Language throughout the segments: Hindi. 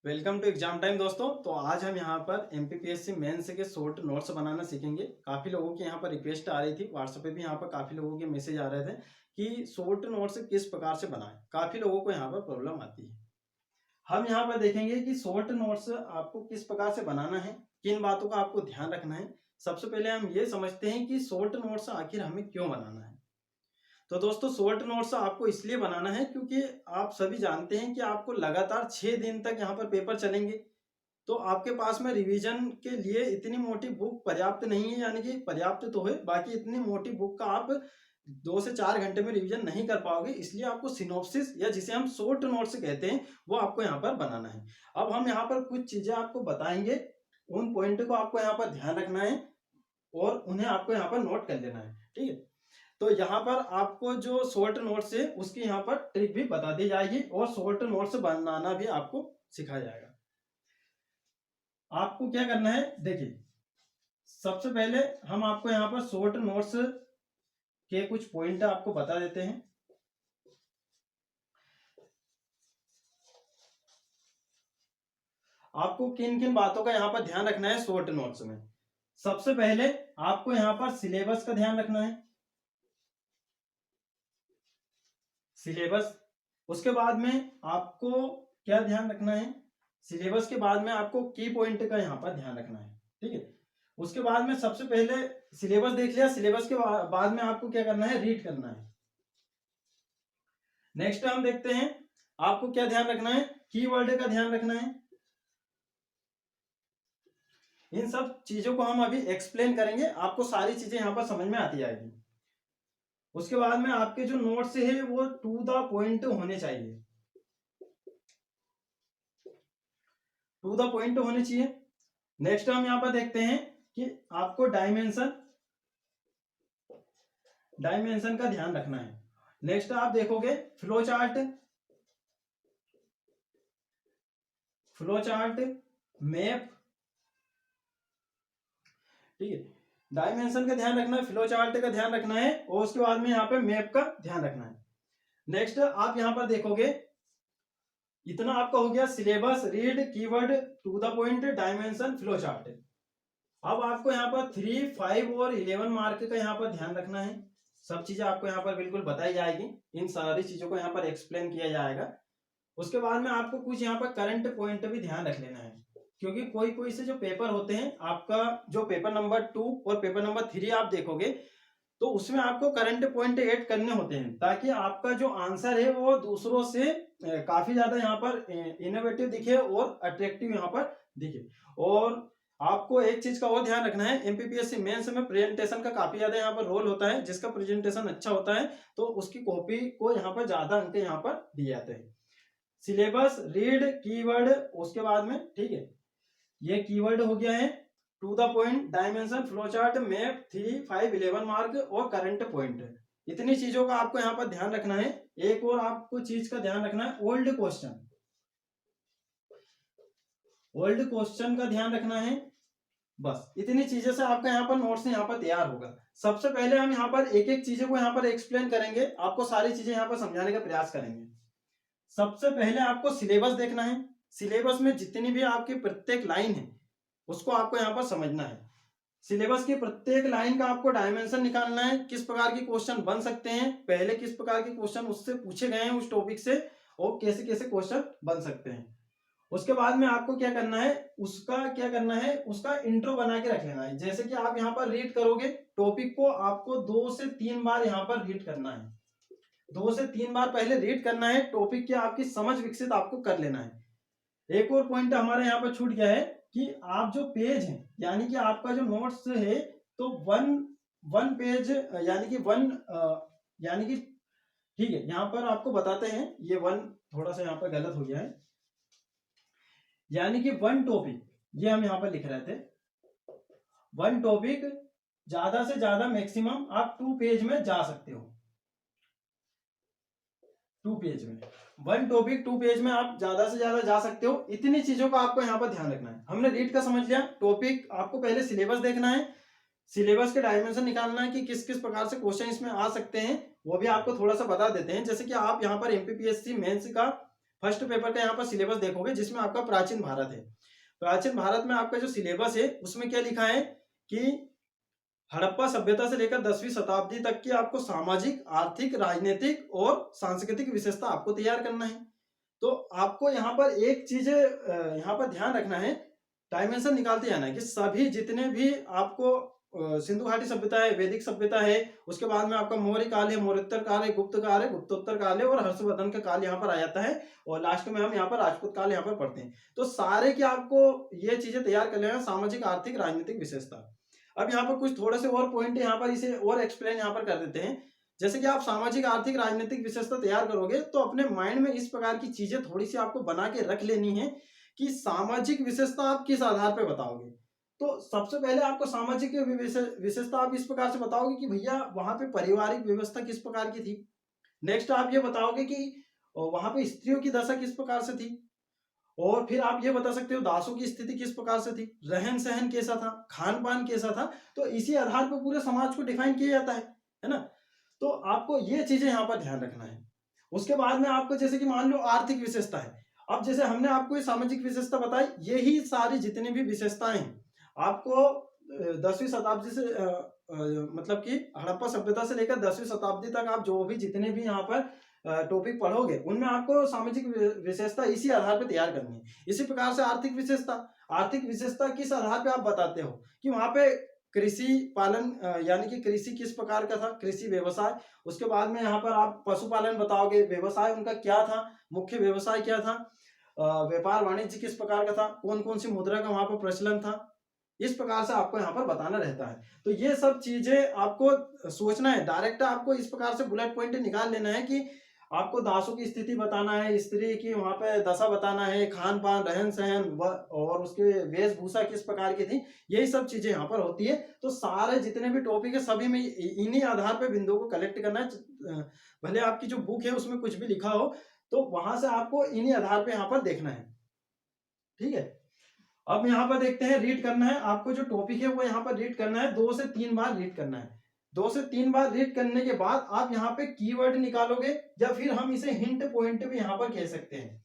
वेलकम टू एग्जाम टाइम दोस्तों। तो आज हम यहाँ पर एमपीपीएससी मेंस के शॉर्ट नोट्स बनाना सीखेंगे। काफ़ी लोगों की यहाँ पर रिक्वेस्ट आ रही थी, व्हाट्सएप पे भी यहाँ पर काफ़ी लोगों के मैसेज आ रहे थे कि शॉर्ट नोट्स किस प्रकार से बनाएं। काफ़ी लोगों को यहाँ पर प्रॉब्लम आती है। हम यहाँ पर देखेंगे कि शॉर्ट नोट्स आपको किस प्रकार से बनाना है, किन बातों का आपको ध्यान रखना है। सबसे पहले हम ये समझते हैं कि शॉर्ट नोट्स आखिर हमें क्यों बनाना है। तो दोस्तों शॉर्ट नोट्स आपको इसलिए बनाना है क्योंकि आप सभी जानते हैं कि आपको लगातार 6 दिन तक यहाँ पर पेपर चलेंगे। तो आपके पास में रिवीजन के लिए इतनी मोटी बुक पर्याप्त नहीं है, यानी कि पर्याप्त तो है, बाकी इतनी मोटी बुक का आप 2 से 4 घंटे में रिवीजन नहीं कर पाओगे। इसलिए आपको सिनॉप्सिस या जिसे हम शॉर्ट नोट्स कहते हैं वो आपको यहाँ पर बनाना है। अब हम यहाँ पर कुछ चीजें आपको बताएंगे, उन पॉइंट को आपको यहाँ पर ध्यान रखना है और उन्हें आपको यहाँ पर नोट कर लेना है। ठीक है, तो यहाँ पर आपको जो शॉर्ट नोट्स है उसकी यहाँ पर ट्रिक भी बता दी जाएगी और शॉर्ट नोट्स बनाना भी आपको सिखाया जाएगा। आपको क्या करना है, देखिए सबसे पहले हम आपको यहाँ पर शॉर्ट नोट्स के कुछ पॉइंट आपको बता देते हैं। आपको किन किन बातों का यहाँ पर ध्यान रखना है शॉर्ट नोट्स में। सबसे पहले आपको यहाँ पर सिलेबस का ध्यान रखना है, सिलेबस। उसके बाद में आपको क्या ध्यान रखना है, सिलेबस के बाद में आपको की पॉइंट का यहाँ पर ध्यान रखना है। ठीक है, उसके बाद में सबसे पहले सिलेबस देख लिया, सिलेबस के बाद में आपको क्या करना है, रीड करना है। नेक्स्ट हम देखते हैं आपको क्या ध्यान रखना है, कीवर्ड का ध्यान रखना है। इन सब चीजों को हम अभी एक्सप्लेन करेंगे, आपको सारी चीजें यहाँ पर समझ में आती जाएगी। उसके बाद में आपके जो नोट्स है वो टू द पॉइंट होने चाहिए, टू द पॉइंट होने चाहिए। नेक्स्ट हम यहाँ पर देखते हैं कि आपको डायमेंशन का ध्यान रखना है। नेक्स्ट आप देखोगे फ्लो चार्ट, मैप। ठीक है, डायमेंशन का ध्यान रखना है, फ्लो चार्ट का ध्यान रखना है और उसके बाद में यहाँ पे मैप का ध्यान रखना है। नेक्स्ट आप यहाँ पर देखोगे इतना आपका हो गया, syllabus, read, keyword, to the point, dimension, flow chart. अब आपको यहाँ पर 3, 5 और 11 मार्क का यहाँ पर ध्यान रखना है। सब चीजें आपको यहाँ पर बिल्कुल बताई जाएगी, इन सारी चीजों को यहाँ पर एक्सप्लेन किया जाएगा। उसके बाद में आपको कुछ यहाँ पर करंट पॉइंट भी ध्यान रख लेना है, क्योंकि कोई कोई से जो पेपर होते हैं, आपका जो पेपर नंबर 2 और पेपर नंबर 3 आप देखोगे तो उसमें आपको करंट पॉइंट ऐड करने होते हैं, ताकि आपका जो आंसर है वो दूसरों से काफी ज्यादा यहाँ पर इनोवेटिव दिखे और अट्रैक्टिव यहाँ पर दिखे। और आपको एक चीज का और ध्यान रखना है, एमपीपीएससी मेंस में प्रेजेंटेशन का काफी ज्यादा यहाँ पर रोल होता है। जिसका प्रेजेंटेशन अच्छा होता है तो उसकी कॉपी को यहाँ पर ज्यादा अंक यहाँ पर दिए जाते हैं। सिलेबस, रीड, कीवर्ड, उसके बाद में, ठीक है, ये कीवर्ड हो गया है, to the point, dimension, flow chart, map, 3, 5, 11 mark और करंट पॉइंट। इतनी चीजों का आपको यहाँ पर ध्यान रखना है। एक और आपको चीज का ध्यान रखना है, ओल्ड क्वेश्चन का ध्यान रखना है। बस इतनी चीजें से आपका यहाँ पर नोट्स यहाँ पर तैयार होगा। सबसे पहले हम यहाँ पर एक एक चीजों को यहाँ पर एक्सप्लेन करेंगे, आपको सारी चीजें यहाँ पर समझाने का प्रयास करेंगे। सबसे पहले आपको सिलेबस देखना है, सिलेबस में जितनी भी आपकी प्रत्येक लाइन है उसको आपको यहाँ पर समझना है। सिलेबस की प्रत्येक लाइन का आपको डायमेंशन निकालना है, किस प्रकार के क्वेश्चन बन सकते हैं, पहले किस प्रकार के क्वेश्चन उससे पूछे गए हैं उस टॉपिक से, और कैसे कैसे क्वेश्चन बन सकते हैं। उसके बाद में आपको क्या करना है, उसका इंट्रो बना के रख लेना है। जैसे कि आप यहाँ पर रीड करोगे टॉपिक को, आपको 2 से 3 बार यहाँ पर रीड करना है, 2 से 3 बार पहले रीड करना है, टॉपिक की आपकी समझ विकसित आपको कर लेना है। एक और पॉइंट हमारे यहाँ पर छूट गया है कि आप जो पेज है, यानी कि आपका जो नोट्स है, तो वन पेज यानी कि ठीक है, यहाँ पर आपको बताते हैं, ये वन थोड़ा सा यहाँ पर गलत हो गया है, यानी कि वन टॉपिक, ये हम यहाँ पर लिख रहे थे, वन टॉपिक ज्यादा से ज्यादा मैक्सिमम आप 2 पेज में जा सकते हो, 2 पेज में, वन टॉपिक 2 पेज में आप ज्यादा से ज्यादा जा सकते हो। इतनी चीजों का आपको यहाँ पर ध्यान रखना है। हमने रीड का समझ लिया, टॉपिक आपको पहले सिलेबस देखना है, सिलेबस के डायमेंशन निकालना है कि किस किस प्रकार से क्वेश्चन इसमें आ सकते हैं, वो भी आपको थोड़ा सा बता देते हैं। जैसे कि आप यहाँ पर एमपीपीएससी मेंस का फर्स्ट पेपर का यहाँ पर सिलेबस देखोगे जिसमें आपका प्राचीन भारत है। प्राचीन भारत में आपका जो सिलेबस है उसमें क्या लिखा है कि हड़प्पा सभ्यता से लेकर 10वीं शताब्दी तक की आपको सामाजिक, आर्थिक, राजनीतिक और सांस्कृतिक विशेषता आपको तैयार करना है। तो आपको यहाँ पर एक चीज यहाँ पर ध्यान रखना है, डायमेंशन निकालते जाना है कि सभी जितने भी आपको सिंधु घाटी सभ्यता है, वैदिक सभ्यता है, उसके बाद में आपका मौर्य काल है, मौर्योत्तर काल है, गुप्त काल है, गुप्तोत्तर काल है और हर्षवर्धन का काल यहाँ पर आ जाता है और लास्ट में हम यहाँ पर राजपूत काल यहाँ पर पढ़ते हैं। तो सारे की आपको ये चीजें तैयार कर लेना, सामाजिक, आर्थिक, राजनीतिक विशेषता। अब यहाँ पर कुछ थोड़े से और पॉइंट यहाँ पर इसे और एक्सप्लेन यहाँ पर कर देते हैं। जैसे कि आप सामाजिक, आर्थिक, राजनीतिक विशेषता तैयार करोगे तो अपने माइंड में इस प्रकार की चीजें थोड़ी सी आपको बना के रख लेनी है कि सामाजिक विशेषता आप किस आधार पर बताओगे। तो सबसे पहले आपको सामाजिक विशेषता आप इस प्रकार से बताओगे कि भैया वहां पे पारिवारिक व्यवस्था किस प्रकार की थी। नेक्स्ट आप ये बताओगे कि वहां पे स्त्रियों की दशा किस प्रकार से थी, और फिर आप ये बता सकते हो दासों की स्थिति किस प्रकार से थी, रहन सहन कैसा था, खान पान कैसा था। तो इसी आधार पर पूरे समाज को डिफाइन किया जाता है ना। तो आपको ये चीजें यहाँ पर ध्यान रखना है। उसके बाद में आपको जैसे कि मान लो आर्थिक विशेषता है। अब जैसे हमने आपको ये सामाजिक विशेषता बताई, यही सारी जितनी भी विशेषताएं हैं आपको 10वीं शताब्दी से मतलब कि हड़प्पा सभ्यता से लेकर 10वीं शताब्दी तक आप जो भी जितने भी यहाँ पर टॉपिक पढ़ोगे उनमें आपको सामाजिक विशेषता इसी आधार पर तैयार करनी है। इसी प्रकार से आर्थिक विशेषता, आर्थिक विशेषता किस आधार पे आप बताते हो कि वहां पे कृषि पालन यानी कि कृषि किस प्रकार का था, कृषि व्यवसाय। उसके बाद में यहाँ पर आप पशुपालन बताओगे, व्यवसाय उनका क्या था, मुख्य व्यवसाय क्या था, व्यापार वाणिज्य किस प्रकार का था, कौन कौन सी मुद्रा का वहां पर प्रचलन था। इस प्रकार से आपको यहाँ पर बताना रहता है। तो ये सब चीजें आपको सोचना है, डायरेक्ट आपको इस प्रकार से बुलेट पॉइंट निकाल लेना है कि आपको दासों की स्थिति बताना है, स्त्री की वहां पे दशा बताना है, खान पान, रहन सहन और उसके वेशभूषा किस प्रकार की थी, यही सब चीजें यहाँ पर होती है। तो सारे जितने भी टॉपिक है सभी में इन्हीं आधार पे बिंदुओं को कलेक्ट करना है। भले आपकी जो बुक है उसमें कुछ भी लिखा हो तो वहां से आपको इन्हीं आधार पे यहाँ पर देखना है। ठीक है, अब यहाँ पर देखते हैं रीड करना है आपको, जो टॉपिक है वो यहाँ पर रीड करना है, 2 से 3 बार रीड करना है। 2 से 3 बार रीड करने के बाद आप यहाँ पे कीवर्ड निकालोगे या फिर हम इसे हिंट पॉइंट भी यहाँ पर कह सकते हैं।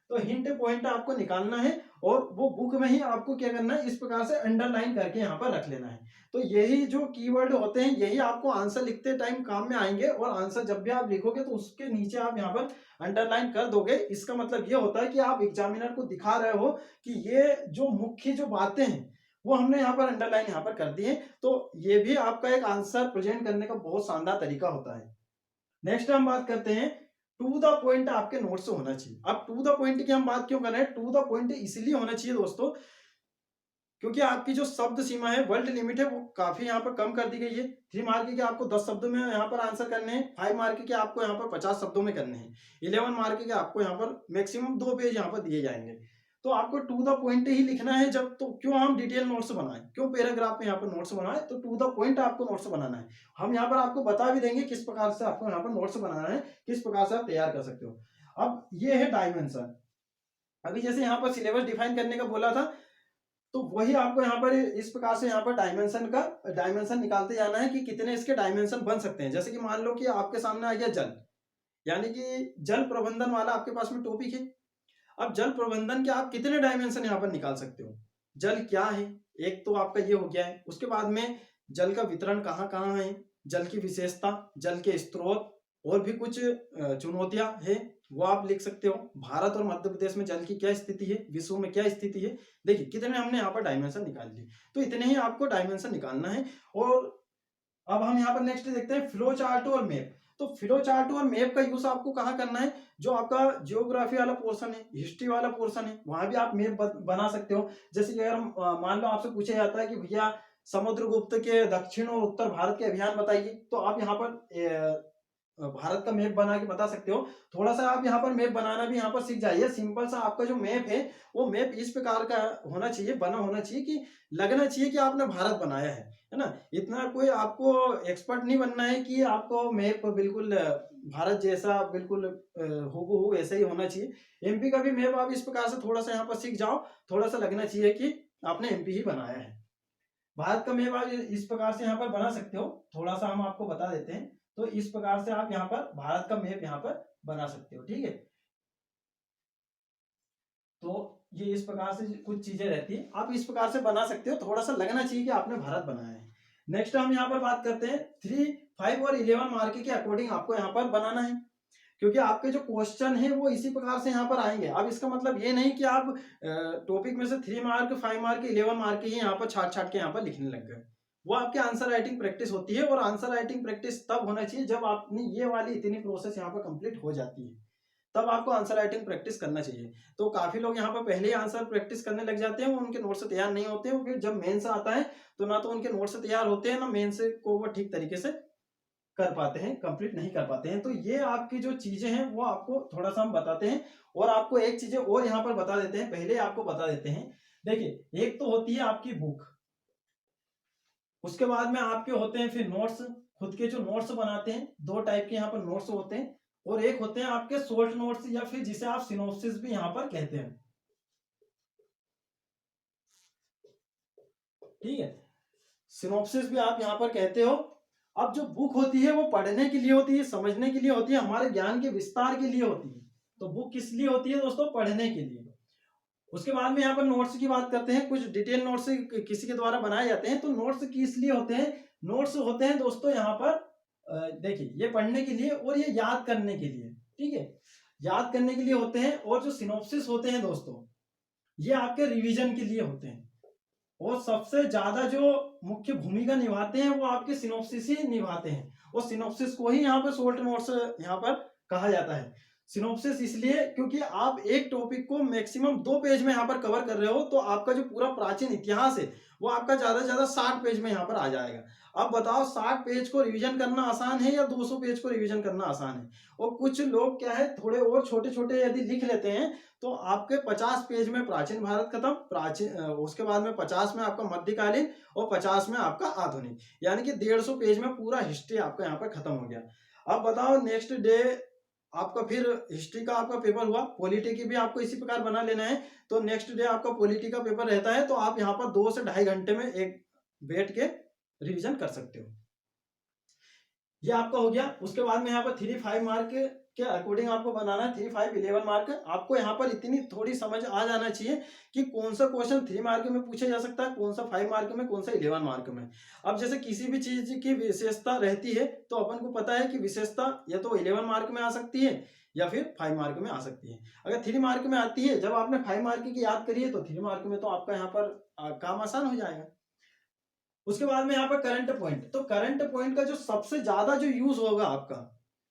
तो हिंट पॉइंट आपको निकालना है और वो बुक में ही आपको क्या करना है, इस प्रकार से अंडरलाइन करके यहाँ पर रख लेना है। तो यही जो कीवर्ड होते हैं यही आपको आंसर लिखते टाइम काम में आएंगे, और आंसर जब भी आप लिखोगे तो उसके नीचे आप यहाँ पर अंडरलाइन कर दोगे। इसका मतलब ये होता है कि आप एग्जामिनर को दिखा रहे हो कि ये जो मुख्य जो बातें हैं वो हमने यहाँ पर अंडरलाइन यहाँ पर कर दी है। तो ये भी आपका एक आंसर प्रेजेंट करने का बहुत शानदार तरीका होता है। नेक्स्ट हम बात करते हैं टू द पॉइंट आपके नोट्स होना चाहिए। अब टू द पॉइंट की हम बात क्यों कर रहे हैं, टू द पॉइंट इसलिए होना चाहिए दोस्तों क्योंकि आपकी जो शब्द सीमा है, वर्ल्ड लिमिट है, वो काफी यहाँ पर कम कर दी गई है। 3 मार्क के आपको 10 शब्दों में यहाँ पर आंसर करने हैं, 5 मार्क के आपको यहाँ पर 50 शब्दों में करने हैं, 11 मार्क के आपको यहाँ पर मैक्सिमम 2 पेज यहाँ पर दिए जाएंगे। तो आपको टू द पॉइंट ही लिखना है। जब तो क्यों हम डिटेल नोट्स बनाएं, क्यों पैराग्राफ में यहाँ पर नोट्स बनाएं, तो टू द पॉइंट आपको नोट्स बनाना है। हम यहाँ पर आपको बता भी देंगे किस प्रकार से आपको यहाँ पर नोट्स बनाना है, किस प्रकार से आप तैयार कर सकते हो। अब ये है डायमेंशन। अभी जैसे यहाँ पर सिलेबस डिफाइन करने का बोला था, तो वही आपको यहाँ पर इस प्रकार से यहाँ पर डायमेंशन निकालते जाना है कि कितने इसके डायमेंशन बन सकते हैं। जैसे कि मान लो कि आपके सामने आ गया जल, यानी कि जल प्रबंधन वाला आपके पास में टॉपिक है। अब जल प्रबंधन के आप कितने डायमेंशन यहाँ पर निकाल सकते हो। जल क्या है, एक तो आपका ये हो गया है। उसके बाद में जल का वितरण कहाँ कहाँ है, जल की विशेषता, जल के स्रोत, और भी कुछ चुनौतियां हैं वो आप लिख सकते हो। भारत और मध्य प्रदेश में जल की क्या स्थिति है, विश्व में क्या स्थिति है। देखिए कितने हमने यहाँ पर डायमेंशन निकाल लिए। तो इतने ही आपको डायमेंशन निकालना है। और अब हम यहाँ पर नेक्स्ट देखते हैं फ्लो चार्ट और मैप। तो फ्लो चार्ट और मैप का यूज आपको कहाँ करना है, जो आपका जियोग्राफी वाला पोर्शन है, हिस्ट्री वाला पोर्शन है, वहां भी आप मैप बना सकते हो। जैसे कि अगर मान लो आपसे पूछा जाता है कि भैया समुद्रगुप्त के दक्षिण और उत्तर भारत के अभियान बताइए, तो आप यहाँ पर भारत का मैप बना के बता सकते हो। थोड़ा सा आप यहाँ पर मैप बनाना भी यहाँ पर सीख जाइए। सिंपल सा आपका जो मैप है वो मैप इस प्रकार का होना चाहिए, बना होना चाहिए कि लगना चाहिए कि आपने भारत बनाया है ना। इतना कोई आपको एक्सपर्ट नहीं बनना है कि आपको मैप बिल्कुल भारत जैसा बिल्कुल हूबहू ऐसा ही होना चाहिए। एमपी का भी मैप आप इस प्रकार से थोड़ा सा यहाँ पर सीख जाओ, थोड़ा सा लगना चाहिए कि आपने एमपी ही बनाया है। भारत का मैप आप इस प्रकार से यहाँ पर बना सकते हो। थोड़ा सा हम आपको बता देते हैं। तो इस प्रकार से आप यहाँ पर भारत का मैप यहाँ पर बना सकते हो। ठीक है, तो ये इस प्रकार से कुछ चीजें रहती है, आप इस प्रकार से बना सकते हो, थोड़ा सा लगना चाहिए कि आपने भारत बनाया है। नेक्स्ट हम यहाँ पर बात करते हैं 3, 5 और 11 मार्क के अकॉर्डिंग आपको यहाँ पर बनाना है, क्योंकि आपके जो क्वेश्चन है वो इसी प्रकार से यहाँ पर आएंगे। अब इसका मतलब ये नहीं कि आप टॉपिक में से 3 मार्क, 5 मार्क, 11 मार्क ही यहाँ पर छाट छाट के यहाँ पर लिखने लग गए। वो आपके आंसर राइटिंग प्रैक्टिस होती है, और आंसर राइटिंग प्रैक्टिस तब होना चाहिए जब आपने ये वाली इतनी प्रोसेस यहाँ पर कंप्लीट हो जाती है, तब आपको आंसर राइटिंग प्रैक्टिस करना चाहिए। तो काफी लोग यहाँ पर पहले ही आंसर प्रैक्टिस करने लग जाते हैं, उनके नोट्स तैयार नहीं होते हैं, फिर जब मेंस आता है तो ना तो उनके नोट्स तैयार होते हैं, ना मेंस को वो ठीक तरीके से कर पाते हैं, कंप्लीट नहीं कर पाते हैं। तो ये आपकी जो चीजें हैं वो आपको थोड़ा सा हम बताते हैं, और आपको एक चीजें और यहाँ पर बता देते हैं, पहले आपको बता देते हैं। देखिए, एक तो होती है आपकी बुक, उसके बाद में आपके होते हैं फिर नोट्स, खुद के जो नोट्स बनाते हैं, 2 टाइप के यहाँ पर नोट्स होते हैं, और एक होते हैं आपके शॉर्ट नोट्स, या फिर जिसे आप सिनॉप्सिस भी यहाँ पर कहते हैं। ठीक है, सिनॉप्सिस भी आप यहाँ पर कहते हो। अब जो बुक होती है वो पढ़ने के लिए होती है, समझने के लिए होती है, हमारे ज्ञान के विस्तार के लिए होती है। तो बुक किस लिए होती है दोस्तों? पढ़ने के लिए। उसके बाद में यहाँ पर नोट्स की बात करते हैं, कुछ डिटेल नोट्स किसी के द्वारा बनाए जाते हैं। तो नोट्स किस लिए होते हैं? नोट्स होते हैं दोस्तों यहाँ पर देखिए, ये पढ़ने के लिए और ये याद करने के लिए। ठीक है, याद करने के लिए होते हैं, और जो सिनॉप्सिस होते हैं दोस्तों, ये आपके रिवीजन के लिए होते हैं, और सबसे ज्यादा जो मुख्य भूमिका निभाते हैं वो आपके सिनॉप्सिस ही निभाते हैं, और सिनॉप्सिस को ही यहाँ पर शॉर्ट नोट्स यहाँ पर कहा जाता है। सिनॉप्सिस इसलिए क्योंकि आप एक टॉपिक को मैक्सिमम 2 पेज में यहाँ पर कवर कर रहे हो, तो आपका जो पूरा प्राचीन इतिहास है वो आपका ज्यादा से ज्यादा 60 पेज में यहाँ पर आ जाएगा। अब बताओ, 60 पेज को रिवीजन करना आसान है या 200 पेज को रिवीजन करना आसान है? और कुछ लोग क्या है, थोड़े और छोटे छोटे यदि लिख लेते हैं तो आपके 50 पेज में प्राचीन भारत खत्म, उसके बाद में 50 में आपका मध्यकालीन, और 50 में आपका आधुनिक, यानी कि 150 पेज में पूरा हिस्ट्री आपका यहाँ पर खत्म हो गया। अब बताओ, नेक्स्ट डे आपका फिर हिस्ट्री का आपका पेपर हुआ, पॉलिटी की भी आपको इसी प्रकार बना लेना है। तो नेक्स्ट डे आपका पॉलिटी का पेपर रहता है, तो आप यहाँ पर 2 से ढाई घंटे में एक बैठ के रिवीजन कर सकते हो। ये आपका हो गया। उसके बाद में यहाँ पर 3, 5 मार्क के अकॉर्डिंग आपको बनाना है। 3, 5, 11 मार्क। आपको यहाँ पर इतनी थोड़ी समझ आ जाना चाहिए कि कौन सा क्वेश्चन 3 मार्क में पूछा जा सकता है, कौन सा 5 मार्क में, कौन सा 11 मार्क में। अब जैसे किसी भी चीज की विशेषता रहती है, तो अपन को पता है कि विशेषता या तो 11 मार्क में आ सकती है या फिर 5 मार्क में आ सकती है। अगर 3 मार्क में आती है, जब आपने 5 मार्क की याद करी है, तो 3 मार्क में तो आपका यहाँ पर काम आसान हो जाएगा। उसके बाद में यहाँ पर करंट पॉइंट। तो करंट पॉइंट का जो सबसे ज्यादा जो यूज होगा आपका,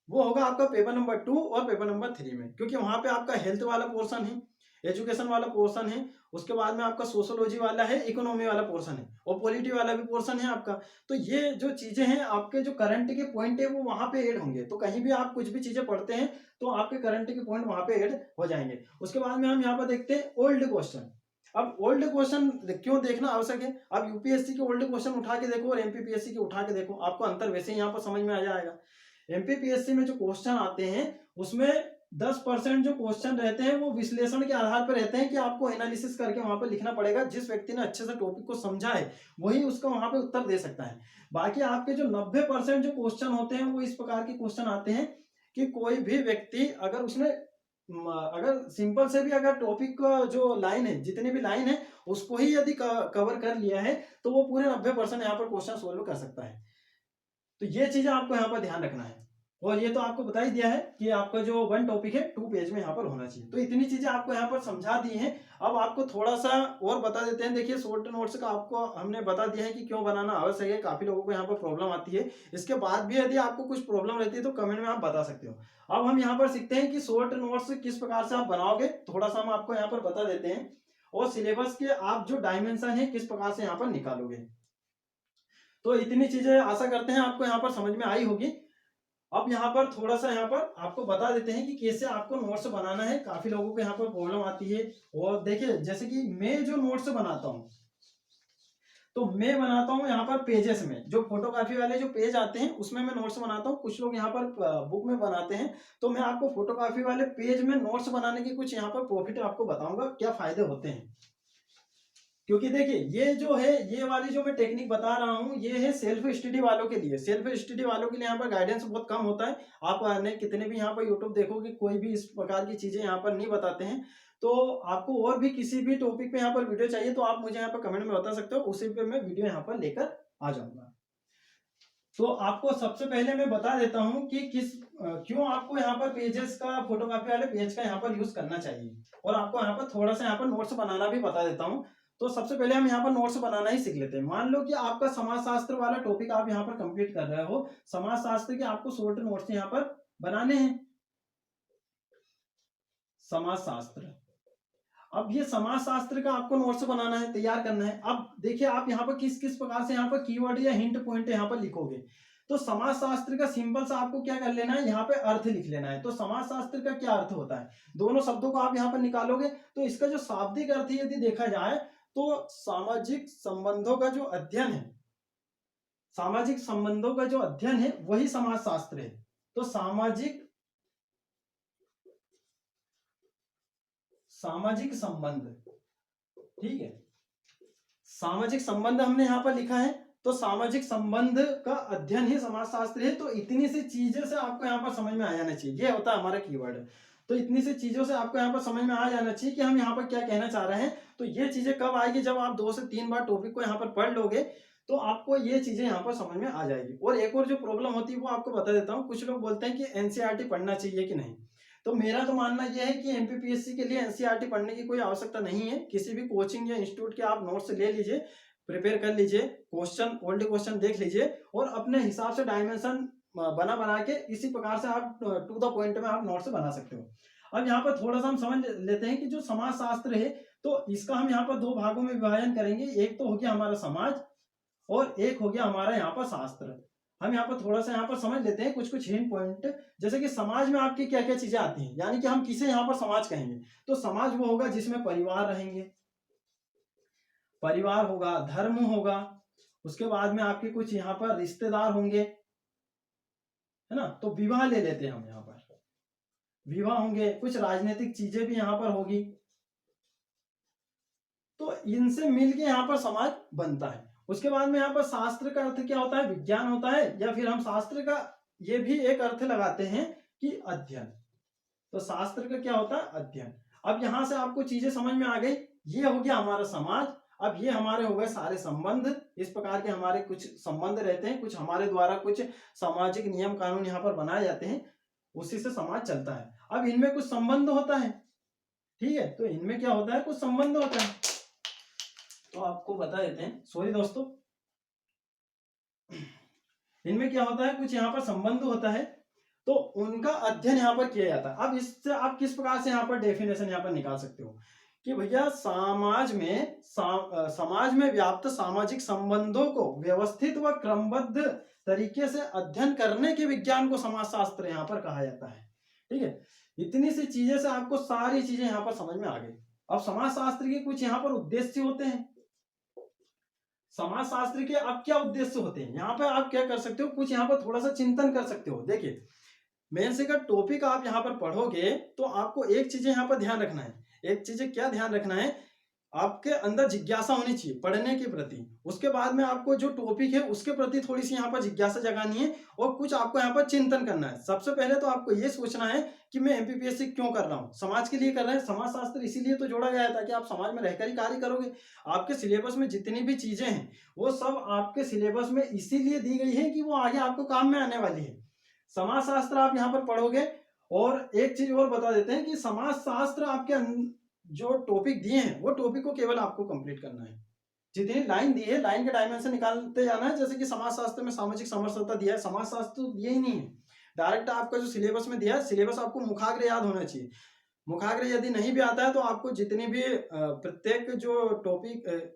वो होगा आपका पेपर नंबर 2 और पेपर नंबर 3 में, क्योंकि वहां पे आपका हेल्थ वाला पोर्शन है, एजुकेशन वाला पोर्शन है, उसके बाद में आपका सोशोलॉजी वाला है, इकोनॉमी वाला पोर्शन है, और पॉलिटी वाला भी पोर्शन है आपका। तो ये जो चीजें हैं, आपके जो करंट के पॉइंट है वो वहां पे ऐड होंगे। तो कहीं भी आप कुछ भी चीजें पढ़ते हैं तो आपके करंट के पॉइंट वहां पे ऐड हो जाएंगे। उसके बाद में हम यहाँ पर देखते हैं ओल्ड क्वेश्चन। अब ओल्ड क्वेश्चन क्यों देखना आवश्यक है? अब यूपीएससी के ओल्ड क्वेश्चन उठा के देखो और एमपीपीएससी के उठा के देखो, आपको अंतर वैसे ही यहाँ पर समझ में आ जाएगा। एमपीपीएससी में जो क्वेश्चन आते हैं उसमें 10% जो क्वेश्चन रहते हैं वो विश्लेषण के आधार पर रहते हैं, कि आपको एनालिसिस करके वहां पर लिखना पड़ेगा। जिस व्यक्ति ने अच्छे से टॉपिक को समझा है वही उसका वहां पे उत्तर दे सकता है। बाकी आपके जो 90% जो क्वेश्चन होते हैं वो इस प्रकार के क्वेश्चन आते हैं कि कोई भी व्यक्ति अगर सिंपल से भी अगर टॉपिक का जो लाइन है, जितनी भी लाइन है उसको ही यदि कवर कर लिया है, तो वो पूरे 90% यहाँ पर क्वेश्चन सोल्व कर सकता है। तो ये चीजें आपको यहाँ पर ध्यान रखना है। और ये तो आपको बता ही दिया है कि आपका जो 1 टॉपिक है 2 पेज में यहाँ पर होना चाहिए। तो इतनी चीजें आपको यहाँ पर समझा दी हैं। अब आपको थोड़ा सा और बता देते हैं। देखिए, शॉर्ट नोट्स का आपको हमने बता दिया है कि क्यों बनाना आवश्यक है। काफी लोगों को यहाँ पर प्रॉब्लम आती है। इसके बाद भी यदि आपको कुछ प्रॉब्लम रहती है तो कमेंट में आप बता सकते हो। अब हम यहाँ पर सीखते हैं कि शॉर्ट नोट्स किस प्रकार से आप बनाओगे, थोड़ा सा हम आपको यहाँ पर बता देते हैं। और सिलेबस के आप जो डायमेंशन है किस प्रकार से यहाँ पर निकालोगे। तो इतनी चीजें आशा करते हैं आपको यहाँ पर समझ में आई होगी। अब यहाँ पर थोड़ा सा यहाँ पर आपको बता देते हैं कि कैसे आपको नोट्स बनाना है। काफी लोगों को यहाँ पर प्रॉब्लम आती है। और देखिए, जैसे कि मैं जो नोट्स बनाता हूँ, तो मैं बनाता हूँ यहाँ पर पेजेस में, जो फोटोकॉपी वाले जो पेज आते हैं उसमें मैं नोट्स बनाता हूँ। कुछ लोग यहाँ पर बुक में बनाते हैं। तो मैं आपको फोटोकॉपी वाले पेज में नोट्स बनाने की कुछ यहाँ पर प्रॉफिट आपको बताऊंगा, क्या फायदे होते हैं। क्योंकि देखिए, ये जो है, ये वाली जो मैं टेक्निक बता रहा हूँ, ये है सेल्फ स्टडी वालों के लिए। सेल्फ स्टडी वालों के लिए यहाँ पर गाइडेंस बहुत कम होता है। आप कितने भी यहाँ पर यूट्यूब देखोगे, कोई भी इस प्रकार की चीजें यहाँ पर नहीं बताते हैं। तो आपको और भी किसी भी टॉपिक पे यहाँ पर वीडियो चाहिए तो आप मुझे यहाँ पर कमेंट में बता सकते हो, उसी पे मैं वीडियो यहाँ पर लेकर आ जाऊंगा। तो आपको सबसे पहले मैं बता देता हूँ कि क्यों आपको यहाँ पर पेजेस का, फोटोकॉपी वाले पेज का यहाँ पर यूज करना चाहिए, और आपको यहाँ पर थोड़ा सा यहाँ पर नोट्स बनाना भी बता देता हूँ। तो सबसे पहले हम यहाँ पर नोट्स बनाना ही सीख लेते हैं। मान लो कि आपका समाजशास्त्र वाला टॉपिक आप यहाँ पर कंप्लीट कर रहे हो, समाजशास्त्र के आपको शॉर्ट नोट्स यहाँ पर बनाने हैं। समाजशास्त्र, अब ये समाजशास्त्र का आपको नोट्स बनाना है, तैयार करना है। अब देखिए आप यहाँ पर किस किस प्रकार से यहाँ पर कीवर्ड या हिंट पॉइंट यहाँ पर लिखोगे। तो समाजशास्त्र का सिंपल सा आपको क्या कर लेना है, यहाँ पे अर्थ लिख लेना है। तो समाजशास्त्र का क्या अर्थ होता है, दोनों शब्दों को आप यहाँ पर निकालोगे तो इसका जो शाब्दिक अर्थ यदि देखा जाए तो सामाजिक संबंधों का जो अध्ययन है, सामाजिक संबंधों का जो अध्ययन है वही समाजशास्त्र है। तो सामाजिक संबंध, ठीक है, सामाजिक संबंध हमने यहाँ पर लिखा है। तो सामाजिक संबंध का अध्ययन ही समाजशास्त्र है। तो इतनी सी चीजों से आपको यहाँ पर समझ में आ जाना चाहिए, ये होता है हमारा कीवर्ड। तो इतनी सी चीजों से आपको यहाँ पर समझ में आ जाना चाहिए कि हम यहाँ पर क्या कहना चाह रहे हैं। तो ये चीजें कब आएगी, जब आप 2 से 3 बार टॉपिक को यहाँ पर पढ़ लोगे तो आपको ये चीजें यहाँ पर समझ में आ जाएगी। और एक और जो प्रॉब्लम होती है वो आपको बता देता हूँ। कुछ लोग बोलते हैं कि एनसीईआरटी पढ़ना चाहिए कि नहीं। तो मेरा तो मानना यह है कि एमपीपीएससी के लिए एनसीईआरटी पढ़ने की कोई आवश्यकता नहीं है। किसी भी कोचिंग या इंस्टीट्यूट के आप नोट्स ले लीजिए, प्रिपेयर कर लीजिए, क्वेश्चन ओल्ड क्वेश्चन देख लीजिए और अपने हिसाब से डायमेंशन बना के इसी प्रकार से आप टू द पॉइंट में आप नोट्स बना सकते हो। अब यहाँ पर थोड़ा सा हम समझ लेते हैं कि जो समाजशास्त्र है तो इसका हम यहाँ पर 2 भागों में विभाजन करेंगे। एक तो हो गया हमारा समाज और एक हो गया हमारा यहाँ पर शास्त्र। हम यहाँ पर थोड़ा सा यहाँ पर समझ लेते हैं कुछ हिंट पॉइंट। जैसे कि समाज में आपकी क्या क्या चीजें आती हैं, यानी कि हम किसे यहाँ पर समाज कहेंगे। तो समाज वो होगा जिसमें परिवार रहेंगे, परिवार होगा, धर्म होगा, उसके बाद में आपके कुछ यहाँ पर रिश्तेदार होंगे, है ना। तो विवाह ले लेते हैं हम, यहाँ पर विवाह होंगे, कुछ राजनीतिक चीजें भी यहाँ पर होगी। तो इनसे मिलके यहाँ पर समाज बनता है। उसके बाद में यहाँ पर शास्त्र का अर्थ क्या होता है, विज्ञान होता है, या फिर हम शास्त्र का ये भी एक अर्थ लगाते हैं कि अध्ययन। तो शास्त्र का क्या होता है, अध्ययन। अब यहां से आपको चीजें समझ में आ गई। ये हो गया हमारा समाज। अब ये हमारे हो गए सारे संबंध। इस प्रकार के हमारे कुछ संबंध रहते हैं, कुछ हमारे द्वारा कुछ सामाजिक नियम कानून यहाँ पर बनाए जाते हैं, उसी से समाज चलता है। अब इनमें कुछ संबंध होता है, ठीक है। तो इनमें क्या होता है, कुछ संबंध होता है। तो आपको बता देते हैं, सॉरी दोस्तों, इनमें क्या होता है, कुछ यहाँ पर संबंध होता है, तो उनका अध्ययन यहाँ पर किया जाता है। अब इससे आप किस प्रकार से यहाँ पर डेफिनेशन यहाँ पर निकाल सकते हो कि भैया समाज में व्याप्त सामाजिक संबंधों को व्यवस्थित व क्रमबद्ध तरीके से अध्ययन करने के विज्ञान को समाजशास्त्र यहाँ पर कहा जाता है, ठीक है। इतनी सी चीजें से आपको सारी चीजें यहाँ पर समझ में आ गई। अब समाजशास्त्र के कुछ यहाँ पर उद्देश्य होते हैं। समाजशास्त्र के अब क्या उद्देश्य होते हैं, यहाँ पे आप क्या कर सकते हो, कुछ यहाँ पर थोड़ा सा चिंतन कर सकते हो। देखिए मेन से का टॉपिक आप यहाँ पर पढ़ोगे तो आपको एक चीज यहाँ पर ध्यान रखना है। एक चीज क्या ध्यान रखना है, आपके अंदर जिज्ञासा होनी चाहिए पढ़ने के प्रति। उसके बाद में आपको जो टॉपिक है उसके प्रति थोड़ी सी यहाँ पर जिज्ञासा जगानी है और कुछ आपको यहाँ पर चिंतन करना है। सबसे पहले तो आपको ये सोचना है कि मैं एमपीपीएससी क्यों कर रहा हूँ, समाज के लिए कर रहे हैं। समाजशास्त्र इसीलिए तो जोड़ा गया है ताकि आप समाज में रहकर ही कार्य करोगे। आपके सिलेबस में जितनी भी चीजें हैं वो सब आपके सिलेबस में इसीलिए दी गई है कि वो आगे आपको काम में आने वाली है। समाजशास्त्र आप यहाँ पर पढ़ोगे। और एक चीज और बता देते हैं कि समाजशास्त्र आपके जो टॉपिक दिए हैं वो टॉपिक को केवल आपको कंप्लीट करना है। जितनी लाइन दी है लाइन के डायमेंशन निकालते जाना है। जैसे कि समाजशास्त्र में सामाजिक समरसता दिया है, समाजशास्त्र तो दिया ही नहीं है। डायरेक्ट आपका जो सिलेबस में दिया है, सिलेबस आपको मुखाग्र याद होना चाहिए। मुखाग्र यदि नहीं भी आता है तो आपको जितनी भी प्रत्येक जो टॉपिक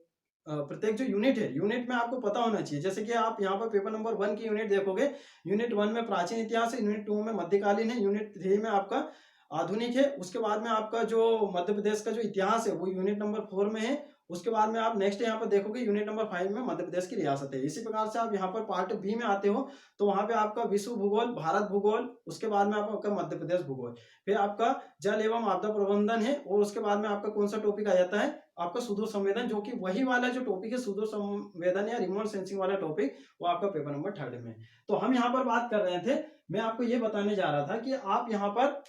प्रत्येक जो यूनिट है, यूनिट में आपको पता होना चाहिए। जैसे कि आप यहाँ पर पेपर नंबर 1 की यूनिट देखोगे, यूनिट 1 में प्राचीन इतिहास है, यूनिट 2 में मध्यकालीन है, यूनिट 3 में आपका आधुनिक है। उसके बाद में आपका जो मध्य प्रदेश का जो इतिहास है वो यूनिट नंबर 4 में है। उसके बाद में आप नेक्स्ट यहाँ पर देखोगे यूनिट नंबर 5 में मध्य प्रदेश की रियासत है। इसी प्रकार से आप यहाँ पर पार्ट बी में आते हो तो वहां पे आपका विश्व भूगोल, भारत भूगोल, उसके बाद में आपका मध्य प्रदेश भूगोल, फिर आपका जल एवं आपदा प्रबंधन है, और उसके बाद में आपका कौन सा टॉपिक आ जाता है, आपका सुदूर संवेदन, जो कि वही वाला जो टॉपिक है सुदूर संवेदन या रिमोट सेंसिंग वाला टॉपिक, वो आपका पेपर नंबर 3 में। तो हम यहाँ पर बात कर रहे थे, मैं आपको ये बताने जा रहा था कि आप यहाँ पर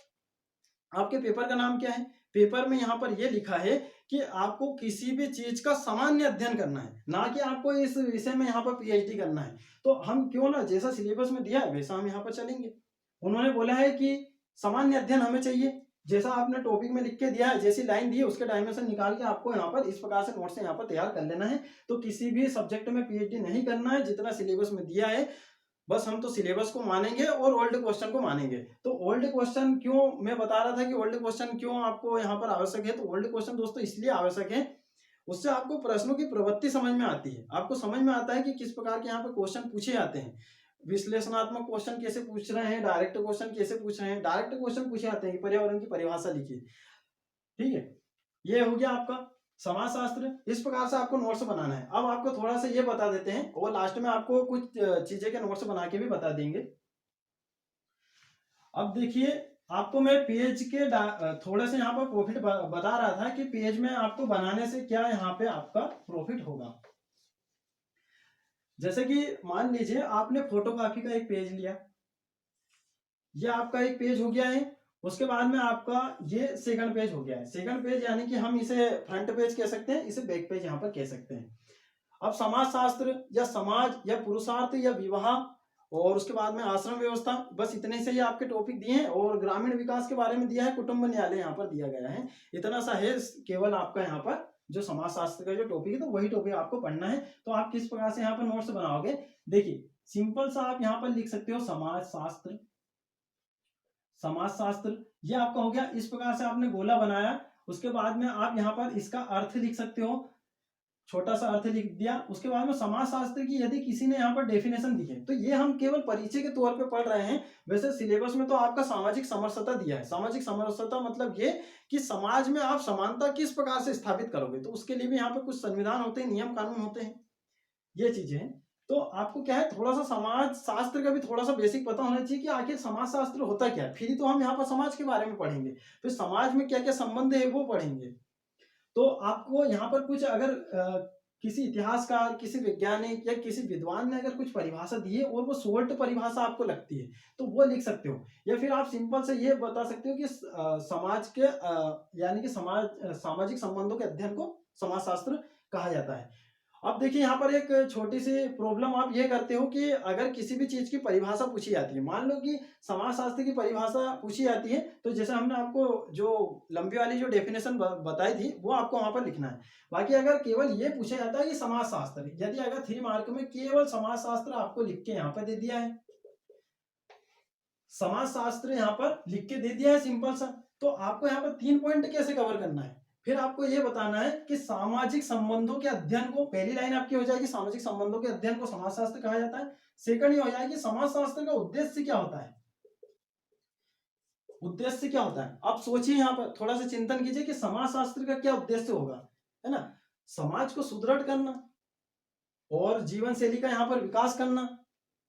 आपके पेपर का नाम क्या है। पेपर में यहाँ पर ये लिखा है कि आपको किसी भी चीज का सामान्य अध्ययन करना है, ना कि आपको इस विषय में यहाँ पर पीएचडी करना है। तो हम क्यों ना, जैसा सिलेबस में दिया है वैसा हम यहाँ पर चलेंगे। उन्होंने बोला है कि सामान्य अध्ययन हमें चाहिए, जैसा आपने टॉपिक में लिख के दिया है, जैसी लाइन दी है उसके डायमेंशन निकाल के आपको यहाँ पर इस प्रकार से नोट से यहाँ पर तैयार कर लेना है। तो किसी भी सब्जेक्ट में पीएचडी नहीं करना है, जितना सिलेबस में दिया है बस हम तो सिलेबस को मानेंगे और ओल्ड क्वेश्चन को मानेंगे। तो ओल्ड क्वेश्चन क्यों मैं बता रहा था कि ओल्ड क्वेश्चन क्यों आपको यहाँ पर आवश्यक है, तो ओल्ड क्वेश्चन दोस्तों इसलिए आवश्यक है, उससे आपको प्रश्नों की प्रवृत्ति समझ में आती है, आपको समझ में आता है कि किस प्रकार के यहाँ पर क्वेश्चन पूछे जाते हैं, विश्लेषणात्मक क्वेश्चन कैसे पूछ रहे हैं, डायरेक्ट क्वेश्चन कैसे पूछ रहे हैं। डायरेक्ट क्वेश्चन पूछे जाते हैं, पर्यावरण की परिभाषा लिखिए, ठीक है। ये हो गया आपका समाजशास्त्र। इस प्रकार से आपको नोट्स बनाना है। अब आपको थोड़ा सा ये बता देते हैं और लास्ट में आपको कुछ चीजें के नोट्स बना के भी बता देंगे। अब देखिए, आपको मैं पेज के थोड़े से यहाँ पर प्रॉफिट बता रहा था कि पेज में आपको बनाने से क्या यहाँ पे आपका प्रॉफिट होगा। जैसे कि मान लीजिए आपने फोटोकॉपी का एक पेज लिया, ये आपका एक पेज हो गया है। उसके बाद में आपका ये सेकंड पेज हो गया है। सेकंड पेज यानी कि हम इसे फ्रंट पेज कह सकते हैं, इसे बैक पेज यहाँ पर कह सकते हैं। अब समाजशास्त्र या समाज या पुरुषार्थ या विवाह और उसके बाद में आश्रम व्यवस्था, बस इतने से ही आपके टॉपिक दिए हैं। और ग्रामीण विकास के बारे में दिया है, कुटुंब न्यायालय यहाँ पर दिया गया है। इतना सा है केवल आपका यहाँ पर जो समाजशास्त्र का जो टॉपिक है, तो वही टॉपिक आपको पढ़ना है। तो आप किस प्रकार से यहाँ पर नोट्स बनाओगे, देखिए सिंपल सा आप यहाँ पर लिख सकते हो समाजशास्त्र, समाजशास्त्र ये आपका हो गया। इस प्रकार से आपने गोला बनाया। उसके बाद में आप यहाँ पर इसका अर्थ लिख सकते हो, छोटा सा अर्थ लिख दिया। उसके बाद में समाजशास्त्र की यदि किसी ने यहाँ पर डेफिनेशन दी है, तो ये हम केवल परिचय के तौर पे पढ़ रहे हैं। वैसे सिलेबस में तो आपका सामाजिक समरसता दिया है। सामाजिक समरसता मतलब ये कि समाज में आप समानता किस प्रकार से स्थापित करोगे, तो उसके लिए भी यहाँ पर कुछ संविधान होते हैं, नियम कानून होते हैं, ये चीजें हैं। तो आपको क्या है, थोड़ा सा समाज शास्त्र का भी थोड़ा सा बेसिक पता होना चाहिए कि आखिर समाज शास्त्र होता क्या है। फिर ही तो हम यहाँ पर समाज के बारे में पढ़ेंगे, फिर समाज में क्या क्या संबंध है वो पढ़ेंगे। तो आपको यहाँ पर कुछ अगर किसी इतिहासकार, किसी वैज्ञानिक या किसी विद्वान ने अगर कुछ परिभाषा दी है और वो शॉर्ट परिभाषा आपको लगती है, तो वो लिख सकते हो। या फिर आप सिंपल से ये बता सकते हो कि समाज के यानी कि सामाजिक संबंधों के अध्ययन को समाजशास्त्र कहा जाता है। अब देखिए यहाँ पर एक छोटी सी प्रॉब्लम आप ये करते हो कि अगर किसी भी चीज की परिभाषा पूछी जाती है, मान लो कि समाजशास्त्र की परिभाषा पूछी जाती है, तो जैसे हमने आपको जो लंबी वाली जो डेफिनेशन बताई थी वो आपको वहां पर लिखना है। बाकी अगर केवल ये पूछा जाता है कि समाजशास्त्र, यदि अगर 3 मार्क में केवल समाजशास्त्र आपको लिख के यहाँ पर दे दिया है, समाजशास्त्र यहाँ पर लिख के दे दिया है सिंपल सा, तो आपको यहाँ पर 3 पॉइंट कैसे कवर करना है। फिर आपको यह बताना है कि सामाजिक संबंधों के अध्ययन को, पहली लाइन आपकी हो जाएगी सामाजिक संबंधों के अध्ययन को समाजशास्त्र कहा जाता है। सेकंड ये हो जाएगी समाजशास्त्र का उद्देश्य क्या होता है, उद्देश्य क्या होता है। आप सोचिए यहाँ पर थोड़ा सा चिंतन कीजिए कि समाजशास्त्र का क्या उद्देश्य होगा, है ना। समाज को सुदृढ़ करना और जीवन शैली का यहाँ पर विकास करना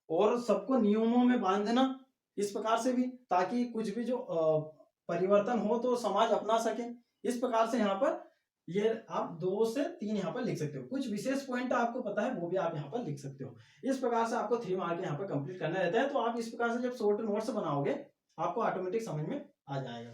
और सबको नियमों में बांधना, इस प्रकार से भी, ताकि कुछ भी जो परिवर्तन हो तो समाज अपना सके। इस प्रकार से यहाँ पर ये आप 2 से 3 यहाँ पर लिख सकते हो। कुछ विशेष पॉइंट आपको पता है वो भी आप यहाँ पर लिख सकते हो। इस प्रकार से आपको 3 मार्क यहाँ पर कंप्लीट करना रहता है। तो आप इस प्रकार से जब शॉर्ट नोट्स बनाओगे आपको ऑटोमेटिक समझ में आ जाएगा।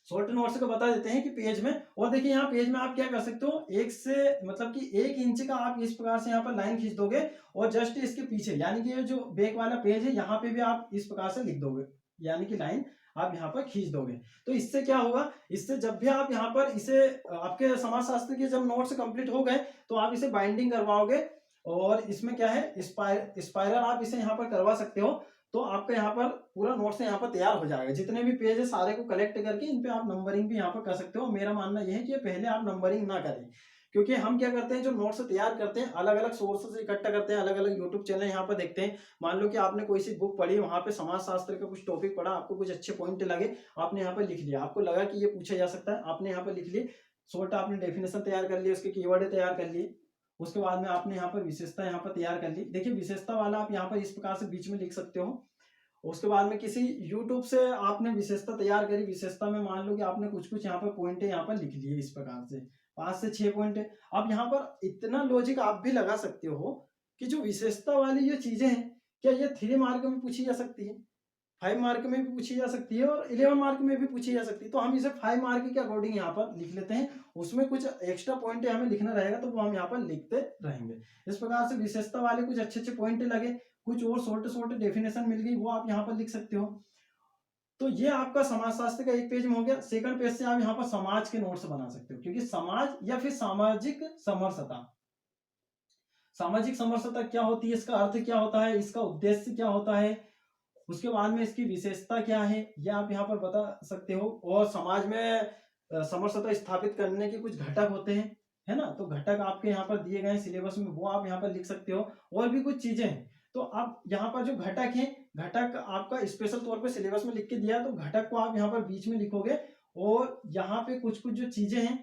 शॉर्ट नोट्स को बता देते हैं कि पेज में, और देखिए यहाँ पेज में आप क्या कर सकते हो, 1 से मतलब कि 1 इंच का आप इस प्रकार से यहाँ पर लाइन खींच दोगे और जस्ट इसके पीछे यानी कि जो बैक वाला पेज है यहाँ पे भी आप इस प्रकार से लिख दोगे, यानी कि लाइन आप यहाँ पर खींच दोगे। तो इससे क्या होगा, इससे जब भी आप यहाँ पर इसे आपके समाजशास्त्र के जब नोट्स कंप्लीट हो गए तो आप इसे बाइंडिंग करवाओगे और इसमें क्या है स्पाइरल आप इसे यहाँ पर करवा सकते हो। तो आपका यहाँ पर पूरा नोट्स यहाँ पर तैयार हो जाएगा। जितने भी पेज है सारे को कलेक्ट करके इन पे आप नंबरिंग भी यहाँ पर कर सकते हो। मेरा मानना यह है कि पहले आप नंबरिंग ना करें, क्योंकि हम क्या करते हैं जो नोट्स तैयार करते हैं अलग अलग सोर्स से इकट्ठा करते हैं, अलग अलग यूट्यूब चैनल यहाँ पर देखते हैं। मान लो कि आपने कोई सी बुक पढ़ी, वहां पे समाजशास्त्र का कुछ टॉपिक पढ़ा, आपको कुछ अच्छे पॉइंट लगे, आपने यहाँ पर लिख लिया, आपको लगा कि ये पूछा जा सकता है, आपने यहाँ पर लिख लिए, शॉर्ट आपने डेफिनेशन तैयार कर लिया, उसके कीवर्ड तैयार कर लिए। उसके बाद में आपने यहाँ पर विशेषता यहाँ पर तैयार कर ली। देखिए विशेषता वाला आप यहाँ पर इस प्रकार से बीच में लिख सकते हो। उसके बाद में किसी YouTube से आपने विशेषता तैयार करी, विशेषता में मान लो कि आपने कुछ कुछ यहाँ पर पॉइंट है यहाँ पर लिख लिए, इस प्रकार से 5 से 6 पॉइंट है। अब यहाँ पर इतना लॉजिक आप भी लगा सकते हो कि जो विशेषता वाली ये चीजें हैं क्या ये 3 मार्क में पूछी जा सकती है, 5 मार्क में भी पूछी जा सकती है और 11 मार्क में भी पूछी जा सकती है। तो हम इसे 5 मार्क के अकॉर्डिंग यहाँ पर लिख लेते हैं, उसमें कुछ एक्स्ट्रा पॉइंट हमें लिखना रहेगा तो वो हम यहाँ पर लिखते रहेंगे। इस प्रकार से विशेषता वाले कुछ अच्छे अच्छे पॉइंट लगे, कुछ और छोटे छोटे डेफिनेशन मिल गई, वो आप यहाँ पर लिख सकते हो। तो ये आपका समाजशास्त्र का एक पेज में हो गया। सेकंड पेज से आप यहाँ पर समाज के नोट्स बना सकते हो, क्योंकि समाज या फिर सामाजिक समरसता, सामाजिक समरसता क्या होती है, इसका अर्थ क्या होता है, इसका उद्देश्य क्या होता है, उसके बाद में इसकी विशेषता क्या है, ये आप यहाँ पर बता सकते हो। और समाज में समरसता स्थापित करने के कुछ घटक होते हैं, है ना, तो घटक आपके यहाँ पर दिए गए सिलेबस में, वो आप यहाँ पर लिख सकते हो। और भी कुछ चीजें हैं, तो आप यहाँ पर जो घटक है, घटक आपका स्पेशल तौर पे सिलेबस में लिख के दिया, तो घटक को आप यहाँ पर बीच में लिखोगे। और यहाँ पे कुछ कुछ जो चीजें हैं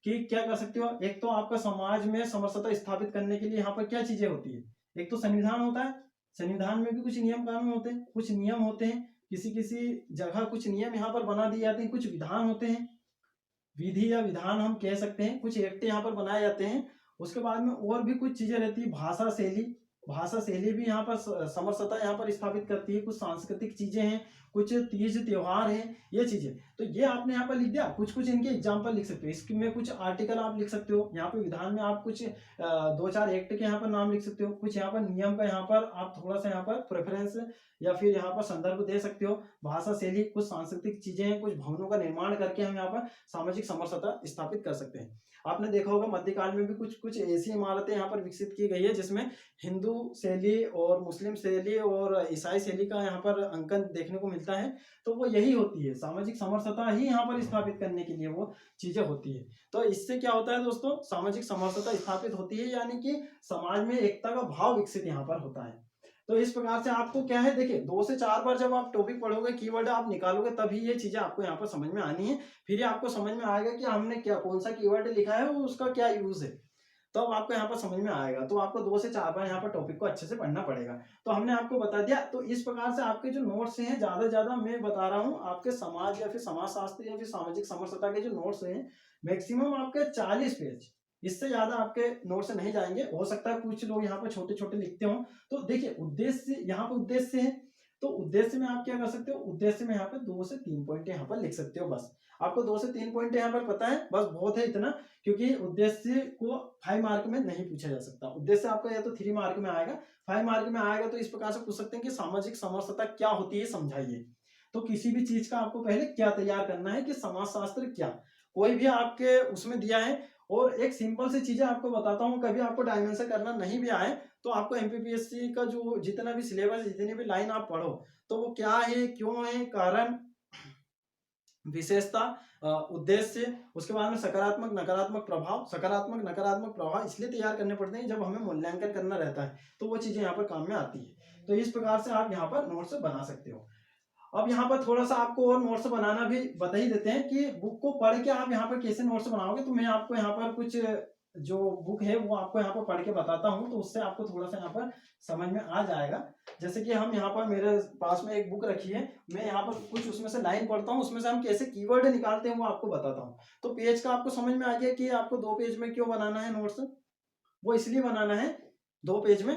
कि क्या कर सकते हो, एक तो आपका समाज में समरसता स्थापित करने के लिए यहाँ पर क्या चीजें होती है, एक तो संविधान होता है, संविधान में भी कुछ नियम कानून होते हैं, कुछ नियम होते हैं, किसी किसी जगह कुछ नियम यहाँ पर बना दिए जाते हैं, कुछ विधान होते हैं, विधि या विधान हम कह सकते हैं, कुछ एक्ट यहाँ पर बनाए जाते हैं। उसके बाद में और भी कुछ चीजें रहती है, भाषा शैली, भाषा शैली भी यहाँ पर समरसता यहाँ पर स्थापित करती है। कुछ सांस्कृतिक चीजें हैं, कुछ तीज त्योहार हैं, ये चीजें, तो ये आपने यहाँ पर लिख दिया। कुछ कुछ इनके एग्जाम्पल लिख सकते हो, इसमें कुछ आर्टिकल आप लिख सकते हो, यहाँ पे विधान में आप कुछ 2-4 एक्ट के यहाँ पर नाम लिख सकते हो, कुछ यहाँ पर नियम का यहाँ पर आप थोड़ा सा यहाँ पर प्रेफरेंस या फिर यहाँ पर संदर्भ दे सकते हो। भाषा शैली, कुछ सांस्कृतिक चीजें हैं, कुछ भवनों का निर्माण करके हम यहाँ पर सामाजिक समरसता स्थापित कर सकते हैं। आपने देखा होगा मध्यकाल में भी कुछ कुछ ऐसी इमारतें यहाँ पर विकसित की गई है जिसमें हिंदू शैली और मुस्लिम शैली और ईसाई शैली का यहाँ पर अंकन देखने को मिलता है। तो वो यही होती है, सामाजिक समरसता ही यहाँ पर स्थापित करने के लिए वो चीजें होती है। तो इससे क्या होता है दोस्तों, सामाजिक समरसता स्थापित होती है, यानी कि समाज में एकता का भाव विकसित यहाँ पर होता है। तो इस प्रकार से आपको क्या है, देखिए 2 से 4 बार जब आप टॉपिक पढ़ोगे, कीवर्ड आप निकालोगे, तभी ये चीजें आपको यहाँ पर समझ में आनी है। फिर ये आपको समझ में आएगा कि हमने क्या, कौन सा कीवर्ड लिखा है और उसका क्या यूज है, तो अब आपको यहाँ पर समझ में आएगा। तो आपको 2 से 4 बार यहाँ पर टॉपिक को अच्छे से पढ़ना पड़ेगा। तो हमने आपको बता दिया। तो इस प्रकार से आपके जो नोट्स हैं, ज्यादा से ज्यादा मैं बता रहा हूँ, आपके समाज या फिर समाजशास्त्र या फिर सामाजिक समरसता के जो नोट्स हैं, मैक्सिमम आपके 40 पेज, इससे ज्यादा आपके नोट से नहीं जाएंगे। हो सकता है कुछ लोग यहाँ पर छोटे छोटे लिखते हो। तो देखिए उद्देश्य, यहाँ पर उद्देश्य है, तो उद्देश्य में आप क्या कर सकते हो, उद्देश्य में यहाँ पे 2 से 3 पॉइंट यहाँ पर लिख सकते हो। बस आपको 2 से 3 पॉइंट यहाँ पर पता है, बस बहुत है इतना, क्योंकि उद्देश्य को 5 मार्क में नहीं पूछा जा सकता। उद्देश्य आपका या तो 3 मार्क में आएगा, 5 मार्क में आएगा। तो इस प्रकार से पूछ सकते हैं कि सामाजिक समरसता क्या होती है, समझाइए। तो किसी भी चीज का आपको पहले क्या तैयार करना है कि समाजशास्त्र क्या, कोई भी आपके उसमें दिया है। और एक सिंपल सी चीजें आपको बताता हूँ, कभी आपको डायमेंशन करना नहीं भी आए तो आपको एमपीपीएससी का जो जितना भी सिलेबस, जितनी भी लाइन आप पढ़ो, तो वो क्या है, क्यों है, कारण, विशेषता, उद्देश्य, उसके बाद में सकारात्मक नकारात्मक प्रभाव। सकारात्मक नकारात्मक प्रभाव इसलिए तैयार करने पड़ते हैं जब हमें मूल्यांकन करना रहता है, तो वो चीजें यहाँ पर काम में आती है। तो इस प्रकार से आप यहाँ पर नोट्स बना सकते हो। अब यहाँ पर थोड़ा सा आपको और नोट्स बनाना भी बता ही देते हैं कि बुक को पढ़ के आप यहाँ पर कैसे नोट्स बनाओगे। तो मैं आपको यहाँ पर कुछ जो बुक है वो आपको यहाँ पर पढ़ के बताता हूँ, तो उससे आपको थोड़ा सा यहाँ पर समझ में आ जाएगा। जैसे कि हम यहाँ पर, मेरे पास में एक बुक रखी है, मैं यहाँ पर कुछ उसमें से लाइन पढ़ता हूँ, उसमें से हम कैसे कीवर्ड निकालते हैं वो आपको बताता हूँ। तो पेज का आपको समझ में आ गया कि आपको 2 पेज में क्यों बनाना है नोट्स। वो इसलिए बनाना है 2 पेज में,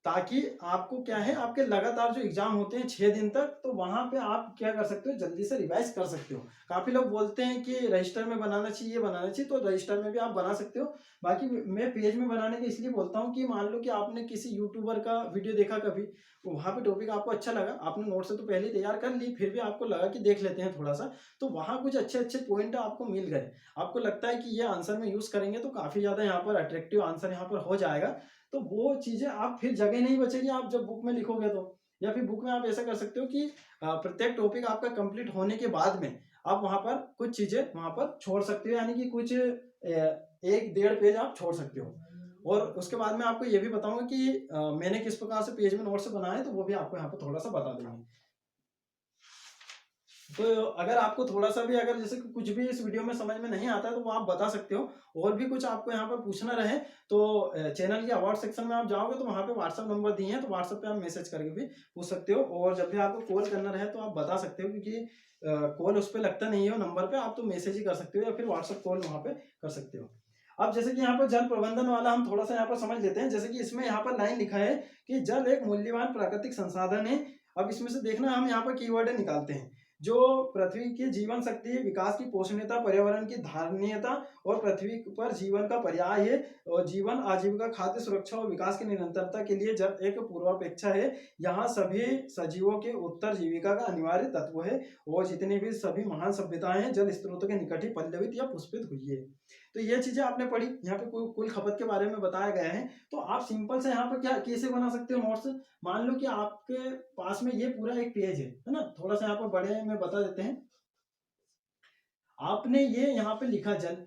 ताकि आपको क्या है, आपके लगातार जो एग्जाम होते हैं 6 दिन तक, तो वहां पे आप क्या कर सकते हो, जल्दी से रिवाइज कर सकते हो। काफी लोग बोलते हैं कि रजिस्टर में बनाना चाहिए, बनाना चाहिए, तो रजिस्टर में भी आप बना सकते हो। बाकी मैं पेज में बनाने के इसलिए बोलता हूँ कि मान लो कि आपने किसी यूट्यूबर का वीडियो देखा कभी, वहां पे टॉपिक आपको अच्छा लगा, आपने नोट से तो पहले तैयार कर ली, फिर भी आपको लगा कि देख लेते हैं थोड़ा सा, तो वहां कुछ अच्छे अच्छे पॉइंट आपको मिल गए, आपको लगता है कि ये आंसर में यूज करेंगे तो काफी ज्यादा यहाँ पर अट्रैक्टिव आंसर यहाँ पर हो जाएगा। तो वो चीजें आप, फिर जगह नहीं बचेगी आप जब बुक में लिखोगे तो। या फिर बुक में आप ऐसा कर सकते हो कि प्रत्येक टॉपिक आपका कंप्लीट होने के बाद में आप वहां पर कुछ चीजें वहां पर छोड़ सकते हो, यानी कि कुछ 1-1.5 पेज आप छोड़ सकते हो। और उसके बाद में आपको ये भी बताऊंगा कि मैंने किस प्रकार से पेज में नोट्स बनाए, तो वो भी आपको यहाँ पर थोड़ा सा बता देंगे। तो अगर आपको थोड़ा सा भी, अगर जैसे कुछ भी इस वीडियो में समझ में नहीं आता है तो वो आप बता सकते हो। और भी कुछ आपको यहाँ पर पूछना रहे तो चैनल के अवार्ड सेक्शन में आप जाओगे तो वहाँ पे व्हाट्सअप नंबर दिए हैं, तो व्हाट्सअप पे आप मैसेज करके भी पूछ सकते हो। और जब भी आपको कॉल करना रहे तो आप बता सकते हो, क्योंकि कॉल उस पर लगता नहीं है नंबर पे, आप तो मैसेज ही कर सकते हो या फिर व्हाट्सअप कॉल वहाँ पे कर सकते हो। अब जैसे कि यहाँ पर जल प्रबंधन वाला हम थोड़ा सा यहाँ पर समझ लेते हैं। जैसे कि इसमें यहाँ पर लाइन लिखा है कि जल एक मूल्यवान प्राकृतिक संसाधन है, अब इसमें से देखना हम यहाँ पर कीवर्ड निकालते हैं। जो पृथ्वी की जीवन शक्ति, विकास की पोषणीयता, पर्यावरण की धारणीयता और पृथ्वी पर जीवन का पर्याय है, और जीवन, आजीविका, खाद्य सुरक्षा और विकास की निरंतरता के लिए जब एक पूर्वापेक्षा है। यहाँ सभी सजीवों के उत्तर जीविका का अनिवार्य तत्व है, और जितनी भी सभी महान सभ्यताएं हैं जल स्रोतों के निकट ही पल्लवित या पुष्पित हुई है। तो ये चीजें आपने पढ़ी, यहाँ पे कुल खपत के बारे में बताया गया है। तो आप सिंपल से यहाँ पर क्या कैसे बना सकते हो नोट्स। मान लो कि आपके पास में ये पूरा एक पेज है ना, थोड़ा सा यहाँ पर बड़े में बता देते हैं। आपने ये यहाँ पे लिखा जल,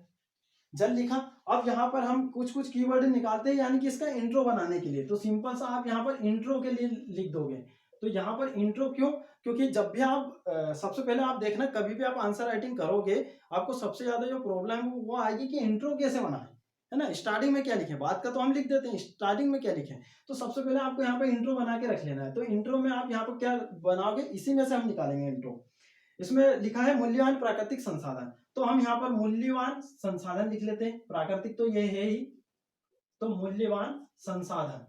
जल लिखा। अब यहाँ पर हम कुछ कुछ कीवर्ड निकालते हैं, यानी कि इसका इंट्रो बनाने के लिए। तो सिंपल सा आप यहाँ पर इंट्रो के लिए लिख दोगे। तो यहाँ पर इंट्रो क्यों, क्योंकि जब भी आप सबसे पहले आप देखना, कभी भी आप आंसर राइटिंग करोगे, आपको सबसे ज्यादा जो प्रॉब्लम है वो आएगी कि इंट्रो कैसे बनाए, है ना। स्टार्टिंग में क्या लिखे, बात का तो हम लिख देते हैं, स्टार्टिंग में क्या लिखे। तो सबसे पहले आपको यहाँ पे इंट्रो बना के रख लेना है। तो इंट्रो में आप यहाँ पर क्या बनाओगे, इसी में से हम निकालेंगे इंट्रो। इसमें लिखा है मूल्यवान प्राकृतिक संसाधन, तो हम यहाँ पर मूल्यवान संसाधन लिख लेते हैं। प्राकृतिक तो ये है ही, तो मूल्यवान संसाधन,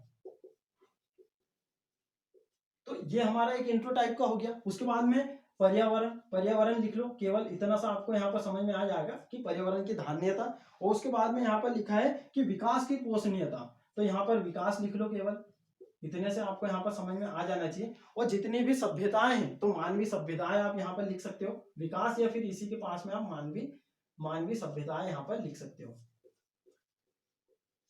तो ये हमारा एक इंट्रो टाइप का हो गया। उसके बाद में पर्यावरण, पर्यावरण लिख लो, केवल इतना सा आपको यहाँ पर समझ में आ जाएगा कि पर्यावरण की धारणीयता। और उसके बाद में यहाँ पर लिखा है कि विकास की पोषणीयता, तो यहाँ पर विकास लिख लो, केवल इतने से आपको यहाँ पर समझ में आ जाना चाहिए। और जितनी भी सभ्यताएं हैं, तो मानवीय सभ्यताएं आप यहाँ पर लिख सकते हो, विकास, या फिर इसी के पास में आप मानवीय सभ्यताएं यहाँ पर लिख सकते हो,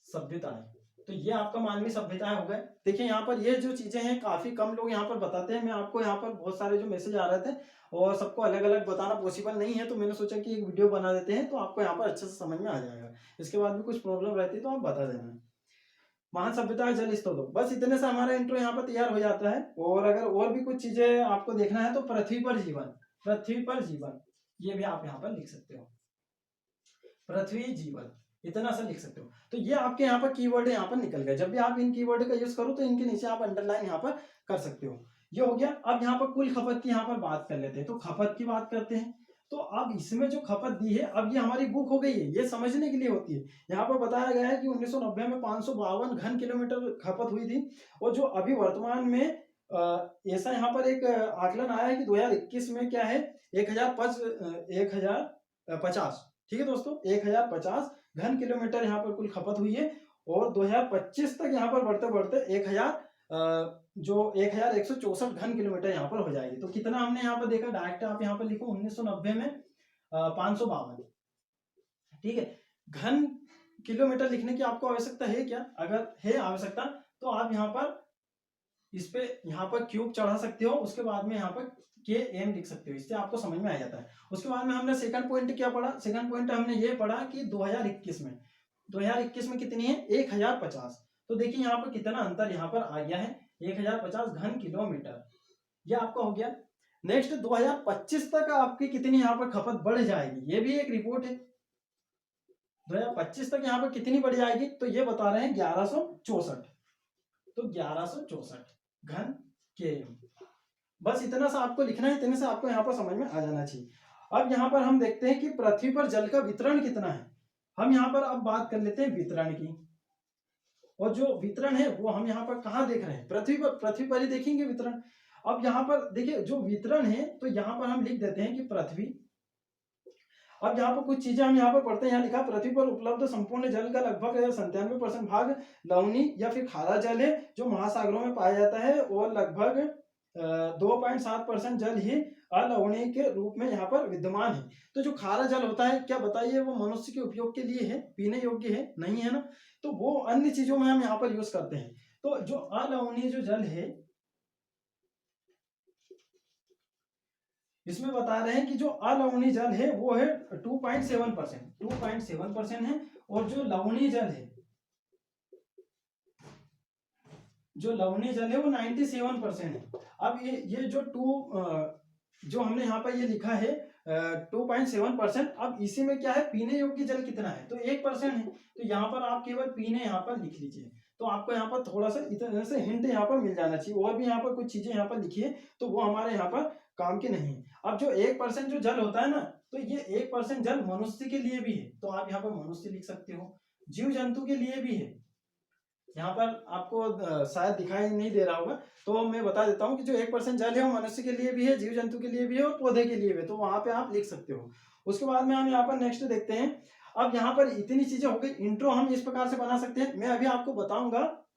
सभ्यताएं। तो ये आपका मानवीय सभ्यताएं हो गए। देखिए यहाँ पर ये जो चीजें हैं काफी कम लोग यहाँ पर बताते हैं। मैं आपको यहाँ पर बहुत सारे जो मैसेज आ रहे थे और सबको अलग अलग बताना पॉसिबल नहीं है, तो मैंने सोचा कि एक वीडियो बना देते हैं, तो आपको यहाँ पर अच्छे से समझ में आ जाएगा। इसके बाद भी कुछ प्रॉब्लम रहती है तो आप बता देना। महान सभ्यता जल स्रोत, बस इतने से हमारा इंट्रो यहाँ पर तैयार हो जाता है। और अगर और भी कुछ चीजें आपको देखना है तो पृथ्वी पर जीवन, पृथ्वी पर जीवन, ये भी आप यहाँ पर लिख सकते हो, पृथ्वी जीवन, इतना सा लिख सकते हो। तो ये आपके यहाँ पर कीवर्ड यहाँ पर निकल गए। जब भी आप इन कीवर्ड का यूज करो तो इनके नीचे आप अंडरलाइन यहाँ पर कर सकते हो। ये हो गया। अब यहाँ पर कुल खपत की यहाँ पर बात कर लेते हैं। तो खपत की बात करते हैं, तो अब इसमें जो खपत दी है, अब ये हमारी बुक हो गई है, ये समझने के लिए होती है। यहाँ पर बताया गया है कि 1990 में 552 घन किलोमीटर खपत हुई थी, और जो अभी वर्तमान में ऐसा यहाँ पर एक आकलन आया है कि 2021 में क्या है, 1050, ठीक है दोस्तों, 1050 घन किलोमीटर यहाँ पर कुल खपत हुई है। और 2025 तक यहाँ पर बढ़ते बढ़ते 1164 घन किलोमीटर यहाँ पर हो जाएगी। तो कितना हमने यहाँ पर देखा, डायरेक्ट आप यहाँ पर लिखो 1990 में 552, ठीक है। घन किलोमीटर लिखने की आपको आवश्यकता है क्या, अगर है आवश्यकता तो आप यहाँ पर इस पे यहाँ पर क्यूब चढ़ा सकते हो, उसके बाद में यहाँ पर के एम लिख सकते हो, इससे आपको समझ में आ जाता है। उसके बाद में हमने सेकंड पॉइंट क्या पढ़ा, सेकंड पॉइंट हमने ये पढ़ा कि 2021 में कितनी है, 1050। तो देखिए यहाँ पर कितना अंतर यहाँ पर आ गया है, 1050 घन किलोमीटर, ये आपका हो गया। नेक्स्ट 2025 तक आपकी कितनी यहाँ पर खपत बढ़ जाएगी, ये भी एक रिपोर्ट है। 2025 तक यहाँ पर कितनी बढ़ जाएगी, तो ये बता रहे हैं 1164, तो 1164 घन के। बस इतना सा आपको लिखना है, इतने से आपको यहाँ पर समझ में आ जाना चाहिए। अब यहाँ पर हम देखते हैं कि पृथ्वी पर जल का वितरण कितना है। हम यहाँ पर अब बात कर लेते हैं वितरण की, और जो वितरण है वो हम यहाँ पर कहाँ देख रहे हैं, पृथ्वी पर ही देखेंगे वितरण। अब यहाँ पर देखिए जो वितरण है, तो यहाँ पर हम लिख देते हैं कि पृथ्वी। अब यहाँ पर कुछ चीजें हम यहाँ पर पढ़ते हैं। यहाँ लिखा, पृथ्वी पर उपलब्ध संपूर्ण जल का लगभग 97% भाग लवणीय या फिर खारा जल है, जो महासागरों में पाया जाता है, और लगभग 2.7% जल ही अलवणीय के रूप में यहाँ पर विद्यमान है। तो जो खारा जल होता है, क्या बताइए, वो मनुष्य के उपयोग के लिए है, पीने योग्य है, नहीं है ना। तो वो अन्य चीजों में हम यहाँ पर यूज करते हैं। तो जो अलवणीय जो जल है, इसमें बता रहे हैं कि जो अलवणीय जल है वो है 2.7% है, और जो लवणीय जल है, वो 97% है। अब ये जो हमने यहाँ पर ये लिखा है 2.7%, अब इसी में क्या है, पीने योग्य जल कितना है, तो 1% है। तो यहाँ पर आप केवल पीने यहाँ पर लिख लीजिए, तो आपको यहाँ पर थोड़ा सा इतने से हिंट यहाँ पर मिल जाना चाहिए। और भी यहाँ पर कुछ चीजें यहाँ पर लिखिए, तो वो हमारे यहाँ पर काम की नहीं है। अब जो 1% जो जल होता है ना, तो ये 1% जल मनुष्य के लिए भी है, तो आप यहाँ पर मनुष्य लिख सकते हो, जीव जंतु के लिए भी है, यहाँ पर आपको शायद दिखाई नहीं दे रहा होगा, तो मैं बता देता हूँ कि जो 1% जल है वो मनुष्य के लिए भी है, जीव जंतु के लिए भी है और पौधे के लिए भी है, तो वहां पे आप लिख सकते हो। उसके बाद में हम यहाँ पर नेक्स्ट देखते हैं। अब यहाँ पर इतनी चीजें हो गई, इंट्रो हम इस प्रकार से बना सकते हैं। मैं अभी आपको बताऊंगा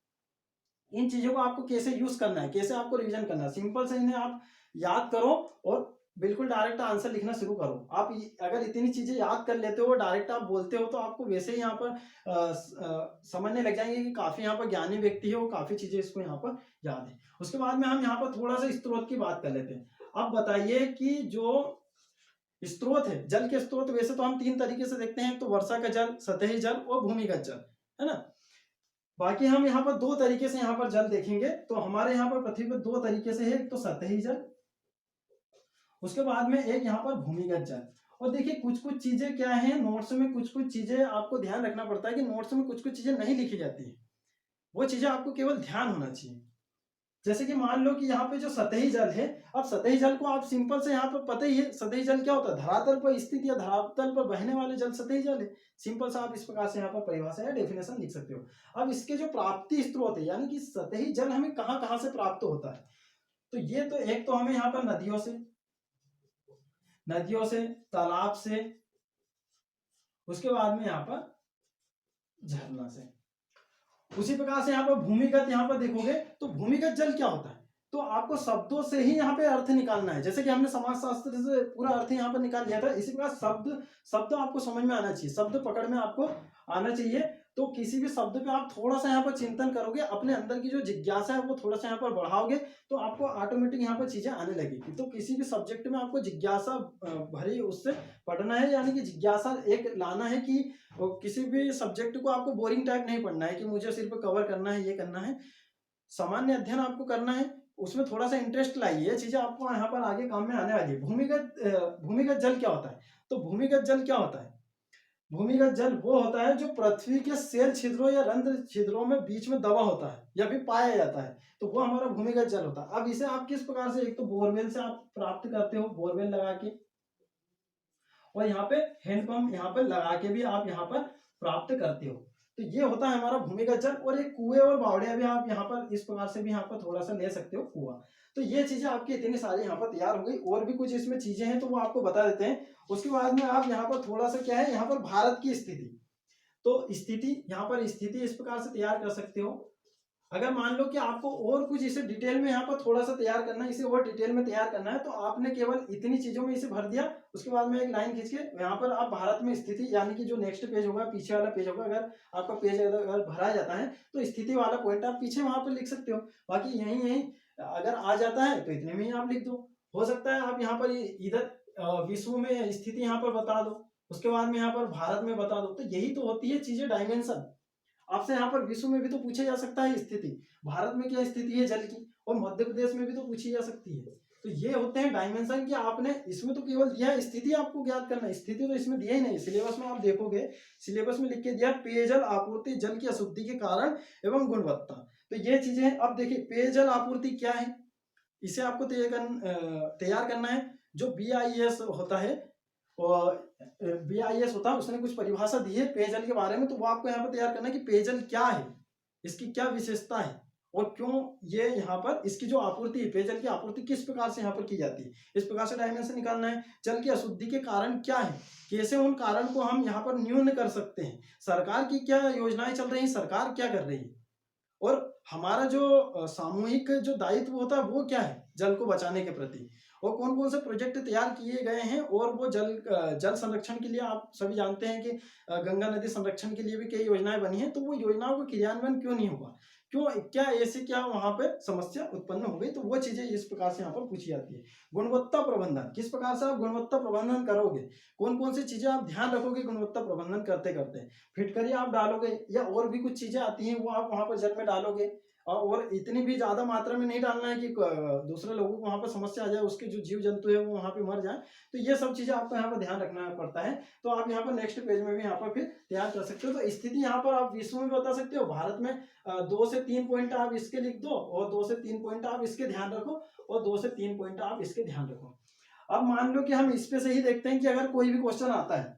इन चीजों को आपको कैसे यूज करना है, कैसे आपको रिवीजन करना है। सिंपल से इन्हें आप याद करो और बिल्कुल डायरेक्ट आंसर लिखना शुरू करो। आप अगर इतनी चीजें याद कर लेते हो, डायरेक्ट आप बोलते हो, तो आपको वैसे ही यहाँ पर समझने लग जाएंगे कि काफी यहाँ पर ज्ञानी व्यक्ति है, वो काफी चीजें इसको यहाँ पर याद है। उसके बाद में हम यहाँ पर थोड़ा सा स्त्रोत की बात कर लेते हैं। अब बताइए कि जो स्त्रोत है, जल के स्त्रोत वैसे तो हम 3 तरीके से देखते हैं, तो वर्षा का जल, सतही जल और भूमिगत जल, है ना। बाकी हम यहाँ पर 2 तरीके से यहाँ पर जल देखेंगे। तो हमारे यहाँ पर पृथ्वी पर 2 तरीके से है, एक तो सतही जल, उसके बाद में एक यहाँ पर भूमिगत जल। और देखिए कुछ कुछ चीजें क्या है, नोट्स में कुछ कुछ चीजें आपको ध्यान रखना पड़ता है कि नोट्स में कुछ कुछ चीजें नहीं लिखी जाती है, वो चीजें आपको केवल ध्यान होना चाहिए। जैसे कि मान लो कि यहाँ पे जो सतही जल है, अब सतही जल को आप सिंपल से यहाँ पर पता ही है, सतही जल क्या होता है, धरातल पर स्थित या धरातल पर बहने वाले जल सतही जल है। सिंपल सा आप इस प्रकार से यहाँ पर परिभाषा या डेफिनेशन लिख सकते हो। अब इसके जो प्राप्ति स्त्रोत है, यानी कि सतही जल हमें कहाँ कहाँ से प्राप्त होता है, तो ये तो एक तो हमें यहाँ पर नदियों से, तालाब से, उसके बाद में यहाँ पर झरना से। उसी प्रकार से यहाँ पर भूमिगत, यहाँ पर देखोगे तो भूमिगत जल क्या होता है, तो आपको शब्दों से ही यहाँ पे अर्थ निकालना है। जैसे कि हमने समाज शास्त्र से पूरा अर्थ यहाँ पर निकाल लिया था, इसी प्रकार शब्द शब्द आपको समझ में आना चाहिए, शब्द पकड़ में आपको आना चाहिए। तो किसी भी शब्द पे आप थोड़ा सा यहाँ पर चिंतन करोगे, अपने अंदर की जो जिज्ञासा है वो थोड़ा सा यहाँ पर बढ़ाओगे, तो आपको ऑटोमेटिक यहाँ पर चीजें आने लगेगी। तो किसी भी सब्जेक्ट में आपको जिज्ञासा भरी उससे पढ़ना है, यानी कि जिज्ञासा एक लाना है कि किसी भी सब्जेक्ट को आपको बोरिंग टाइप नहीं पढ़ना है कि मुझे सिर्फ कवर करना है, ये करना है। सामान्य अध्ययन आपको करना है, उसमें थोड़ा सा इंटरेस्ट लाइए, ये चीजें आपको यहाँ पर आगे काम में आने वाली है। भूमिगत जल क्या होता है, तो भूमिगत जल क्या होता है, भूमिगत जल वो होता है जो पृथ्वी के सेल छिद्रों या रंध्र छिद्रों में बीच में दबा होता है या फिर पाया जाता है, तो वो हमारा भूमिगत जल होता है। अब इसे आप किस प्रकार से, एक तो बोरवेल से आप प्राप्त करते हो, बोरवेल लगा के, और यहाँ पे हैंडपंप यहाँ पे लगा के भी आप यहाँ पर प्राप्त करते हो। तो ये होता है हमारा भूमिगत जल। और एक कुएं और बावड़िया भी आप यहाँ पर इस प्रकार से भी यहाँ पर थोड़ा सा ले सकते हो, कुआं। तो ये चीजें आपकी इतनी सारी यहाँ पर तैयार हो गई, और भी कुछ इसमें चीजें हैं तो वो आपको बता देते हैं। उसके बाद में आप यहाँ पर थोड़ा सा क्या है, यहाँ पर भारत की स्थिति, तो स्थिति यहाँ पर स्थिति इस प्रकार से तैयार कर सकते हो। अगर मान लो कि आपको और कुछ इसे डिटेल में यहाँ पर थोड़ा सा तैयार करना है, इसे और डिटेल में तैयार करना है, तो आपने केवल इतनी चीजों में इसे भर दिया। उसके बाद में एक लाइन खींच के यहाँ पर आप भारत में स्थिति, यानी कि जो नेक्स्ट पेज होगा, पीछे वाला पेज होगा, अगर आपका पेज अगर भरा जाता है तो स्थिति वाला पॉइंट आप पीछे वहां पर लिख सकते हो। बाकी यही यही अगर आ जाता है तो इतने में ही आप लिख दो। हो सकता है आप यहाँ पर इधर विश्व में स्थिति यहाँ पर बता दो, उसके बाद में यहाँ पर भारत में बता दो। तो यही तो होती है चीजें, डायमेंशन। आपसे यहाँ पर विश्व में भी तो पूछा जा सकता है स्थिति, भारत में क्या स्थिति है जल की, और मध्य प्रदेश में भी तो पूछी जा सकती है। तो ये होते हैं डायमेंशन, कि आपने इसमें तो केवल दिया है स्थिति, आपको ज्ञात करना है, स्थिति तो इसमें दिया ही नहीं। सिलेबस में आप देखोगे, सिलेबस में लिख के दिया पेयजल आपूर्ति जल की अशुद्धि के कारण एवं गुणवत्ता। तो ये चीजें हैं। अब देखिए पेयजल आपूर्ति क्या है, इसे आपको तैयार करना है। जो BIS होता है, और BIS होता है, उसने कुछ परिभाषा दी है पेयजल के बारे में, तो वो आपको यहाँ पर तैयार करना है कि पेयजल क्या है, इसकी क्या विशेषता है, और क्यों ये यहाँ पर इसकी जो आपूर्ति है, पेयजल की आपूर्ति किस प्रकार से यहाँ पर की जाती है, इस प्रकार से डायमेंशन निकालना है। जल की अशुद्धि के कारण क्या है, कैसे उन कारण को हम यहाँ पर न्यून कर सकते हैं, सरकार की क्या योजनाएं चल रही है, सरकार क्या कर रही है, और हमारा जो सामूहिक जो दायित्व होता है वो क्या है जल को बचाने के प्रति, और कौन कौन से प्रोजेक्ट तैयार किए गए हैं। और वो जल संरक्षण के लिए आप सभी जानते हैं कि गंगा नदी संरक्षण के लिए भी कई योजनाएं बनी हैं, तो वो योजनाओं का क्रियान्वयन क्यों नहीं हुआ, क्यों, क्या ऐसे क्या वहां पे समस्या उत्पन्न हो गई, तो वो चीजें इस प्रकार से यहाँ पर पूछी जाती है। गुणवत्ता प्रबंधन, किस प्रकार से आप गुणवत्ता प्रबंधन करोगे, कौन कौन सी चीजें आप ध्यान रखोगे गुणवत्ता प्रबंधन करते करते, फिटकरी आप डालोगे या और भी कुछ चीजें आती हैं वो आप वहां पर जल में डालोगे, और इतनी भी ज्यादा मात्रा में नहीं डालना है कि दूसरे लोगों को वहां पर समस्या आ जाए, उसके जो जीव जंतु है वो वहां पे मर जाए। तो ये सब चीजें आपको यहाँ पर ध्यान रखना पड़ता है। तो आप यहाँ पर नेक्स्ट पेज में भी यहाँ पर फिर तैयार कर सकते हो। तो स्थिति यहाँ पर आप विश्व में बता सकते हो, भारत में 2 से 3 पॉइंट आप इसके लिख दो, और 2 से 3 पॉइंट आप इसके ध्यान रखो, और 2 से 3 पॉइंट आप इसके ध्यान रखो। अब मान लो कि हम इस पे से ही देखते हैं कि अगर कोई भी क्वेश्चन आता है,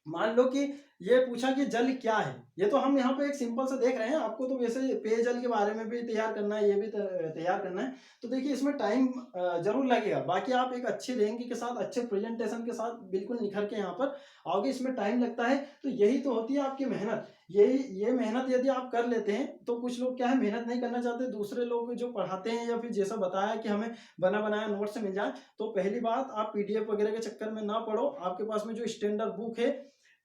मान लो कि ये पूछा कि जल क्या है। ये तो हम यहाँ पे एक सिंपल से देख रहे हैं, आपको तो वैसे पेयजल के बारे में भी तैयार करना है, ये भी तैयार करना है। तो देखिए इसमें टाइम जरूर लगेगा, बाकी आप एक अच्छी रैंक के साथ, अच्छे प्रेजेंटेशन के साथ बिल्कुल निखर के यहाँ पर आओगे। इसमें टाइम लगता है, तो यही तो होती है आपकी मेहनत। ये मेहनत यदि आप कर लेते हैं, तो कुछ लोग क्या है मेहनत नहीं करना चाहते, दूसरे लोग जो पढ़ाते हैं या फिर जैसा बताया कि हमें बना बनाया नोट्स मिल जाए। तो पहली बात, आप पीडीएफ वगैरह के चक्कर में ना पढ़ो, आपके पास में जो स्टैंडर्ड बुक है,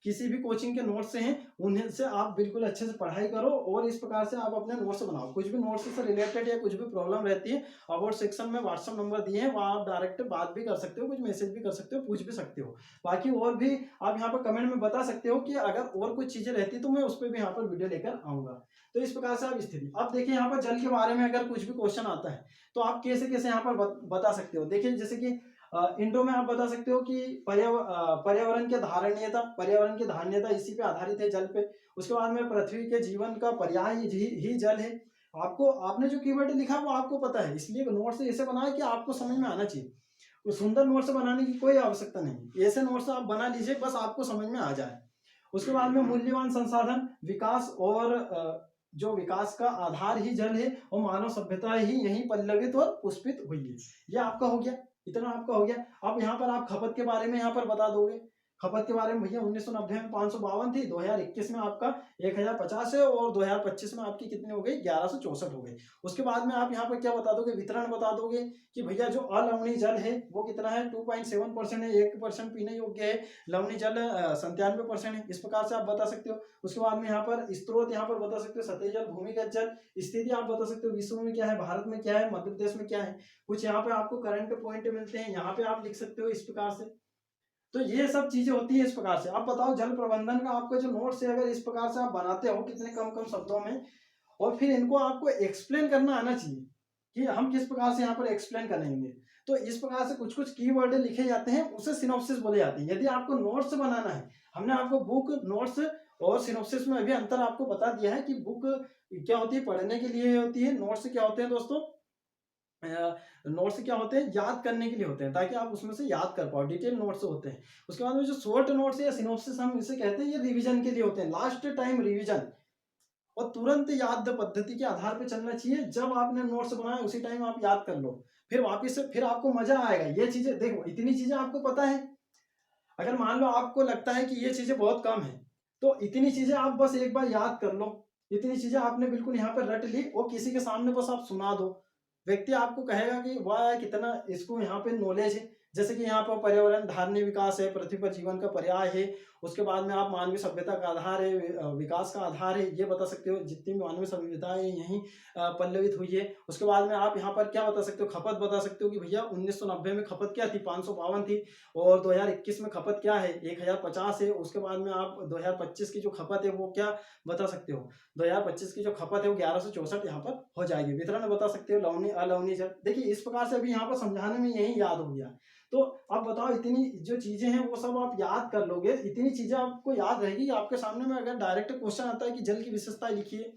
किसी भी कोचिंग के नोट्स से हैं, उन्हें से आप बिल्कुल अच्छे से पढ़ाई करो और इस प्रकार से आप अपने नोट्स बनाओ। कुछ भी नोट्स से रिलेटेड या कुछ भी प्रॉब्लम रहती है, अबाउट सेक्शन में व्हाट्सएप नंबर दिए हैं, वहाँ आप डायरेक्ट बात भी कर सकते हो, कुछ मैसेज भी कर सकते हो, पूछ भी सकते हो। बाकी और भी आप यहाँ पर कमेंट में बता सकते हो कि अगर और कुछ चीजें रहती तो मैं उस पर भी यहाँ पर वीडियो लेकर आऊंगा। तो इस प्रकार से आप स्थिति, अब देखिए यहाँ पर जल के बारे में अगर कुछ भी क्वेश्चन आता है तो आप कैसे कैसे यहाँ पर बता सकते हो। देखिए जैसे कि इंट्रो में आप बता सकते हो कि पर्यावरण की धारणीयता इसी पे आधारित है, जल पे। उसके बाद में पृथ्वी के जीवन का पर्याय ही जल है। आपने जो कीवर्ड लिखा वो आपको पता है, इसलिए नोट्स ऐसे बनाए कि आपको समझ में आना चाहिए। कोई सुंदर नोट्स बनाने की कोई आवश्यकता नहीं, ऐसे नोट्स आप बना लीजिए बस आपको समझ में आ जाए। उसके बाद में मूल्यवान संसाधन विकास, और जो विकास का आधार ही जल है और मानव सभ्यता ही यही पल्लवित और पुष्पित हुई है। ये आपका हो गया, इतना आपका हो गया। अब यहाँ पर आप खपत के बारे में यहाँ पर बता दोगे। खपत के बारे में भैया 1990 में 552 थी, 2021 में आपका 1050 है, और 2025 में आपकी कितनी हो गई, 1164 हो गई। उसके बाद में आप यहाँ पर क्या बता दोगे, वितरण बता दोगे कि भैया जो अलवणीय जल है वो कितना है, 2.7% है, 1% पीने योग्य है। लवणीय जल 97% है, इस प्रकार से आप बता सकते हो। उसके बाद में यहाँ पर स्त्रोत यहाँ पर बता सकते हो, सतही जल, भूमिगत जल। स्थिति आप बता सकते हो, विश्व में क्या है, भारत में क्या है, मध्य प्रदेश में क्या है। कुछ यहाँ पे आपको करंट पॉइंट मिलते हैं, यहाँ पे आप लिख सकते हो इस प्रकार से। तो ये सब चीजें होती है इस प्रकार से। अब बताओ जल प्रबंधन का आपका जो नोट्स है, अगर इस प्रकार से आप बनाते हो कितने कम कम शब्दों में, और फिर इनको आपको एक्सप्लेन करना आना चाहिए कि हम किस प्रकार से यहाँ पर एक्सप्लेन करेंगे। तो इस प्रकार से कुछ कुछ कीवर्ड लिखे जाते हैं, उसे सिनॉप्सिस बोले जाते हैं। यदि आपको नोट्स बनाना है, हमने आपको बुक, नोट्स और सिनॉप्सिस में अभी अंतर आपको बता दिया है कि बुक क्या होती है, पढ़ने के लिए होती है। नोट्स क्या होते हैं दोस्तों, नोट्स क्या होते हैं, याद करने के लिए होते हैं, ताकि आप उसमें से याद कर पाओ। डिटेल नोट्स होते हैं। उसके बाद में जो शॉर्ट नोट्स या सिनॉप्सिस हम इसे कहते हैं, ये रिवीजन के लिए होते हैं, लास्ट टाइम रिवीजन और तुरंत याद पद्धति के आधार पे चलना चाहिए। जब आपने नोट्स बनाए उसी टाइम आप याद कर लो, फिर वापस से फिर आपको मजा आएगा। ये चीजें देखो, इतनी चीजें आपको पता है। अगर मान लो आपको लगता है कि ये चीजें बहुत कम है, तो इतनी चीजें आप बस एक बार याद कर लो। इतनी चीजें आपने बिल्कुल यहाँ पर रट ली और किसी के सामने बस आप सुना दो, व्यक्ति आपको कहेगा कि वाह कितना इसको यहाँ पे नॉलेज है। जैसे कि यहाँ पर पर्यावरण धारणीय विकास है, पृथ्वी पर जीवन का पर्याय है। उसके बाद में आप मानवीय सभ्यता का आधार है, विकास का आधार है, ये बता सकते हो। जितनी भी मानवीय सभ्यताएं यहीं पल्लवित हुई है। उसके बाद में आप यहाँ पर क्या बता सकते हो, खपत बता सकते हो कि भैया 1990 में खपत क्या थी, 552 थी, और 2021 में खपत क्या है, 1050 है। उसके बाद में आप 2025 की जो खपत है वो क्या बता सकते हो, 2025 की जो खपत है वो 1164 यहाँ पर हो जाएगी। वितरण बता सकते हो, लवणीय अलवणीय जल। देखिए इस प्रकार से अभी यहाँ पर समझाने में यही याद हो गया। तो अब बताओ, इतनी जो चीजें हैं वो सब आप याद कर लोगे, इतनी चीजें आपको याद रहेगी। आपके सामने में अगर डायरेक्ट क्वेश्चन आता है कि जल की विशेषता लिखिए,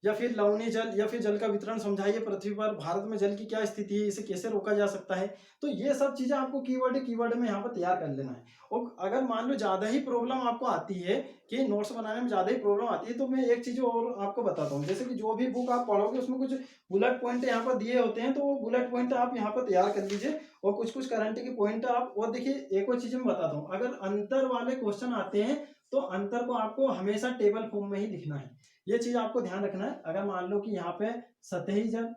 या फिर लवणीय जल, या फिर जल का वितरण समझाइए पृथ्वी पर, भारत में जल की क्या स्थिति है, इसे कैसे रोका जा सकता है, तो ये सब चीजें आपको कीवर्ड में यहाँ पर तैयार कर लेना है। और अगर मान लो ज्यादा ही प्रॉब्लम आपको आती है कि नोट्स बनाने में ज्यादा ही प्रॉब्लम आती है, तो मैं एक चीज और आपको बताता हूँ। जैसे कि जो भी बुक आप पढ़ोगे उसमें कुछ बुलेट पॉइंट यहाँ पर दिए होते हैं, तो वो बुलेट पॉइंट आप यहाँ पर तैयार कर लीजिए, और कुछ कुछ करंट के पॉइंट आप। और देखिए एक और चीज मैं बताता हूँ, अगर अंतर वाले क्वेश्चन आते हैं तो अंतर को आपको हमेशा टेबल फॉर्म में ही लिखना है। ये चीज आपको ध्यान रखना है। अगर मान लो कि यहाँ पे सतही जल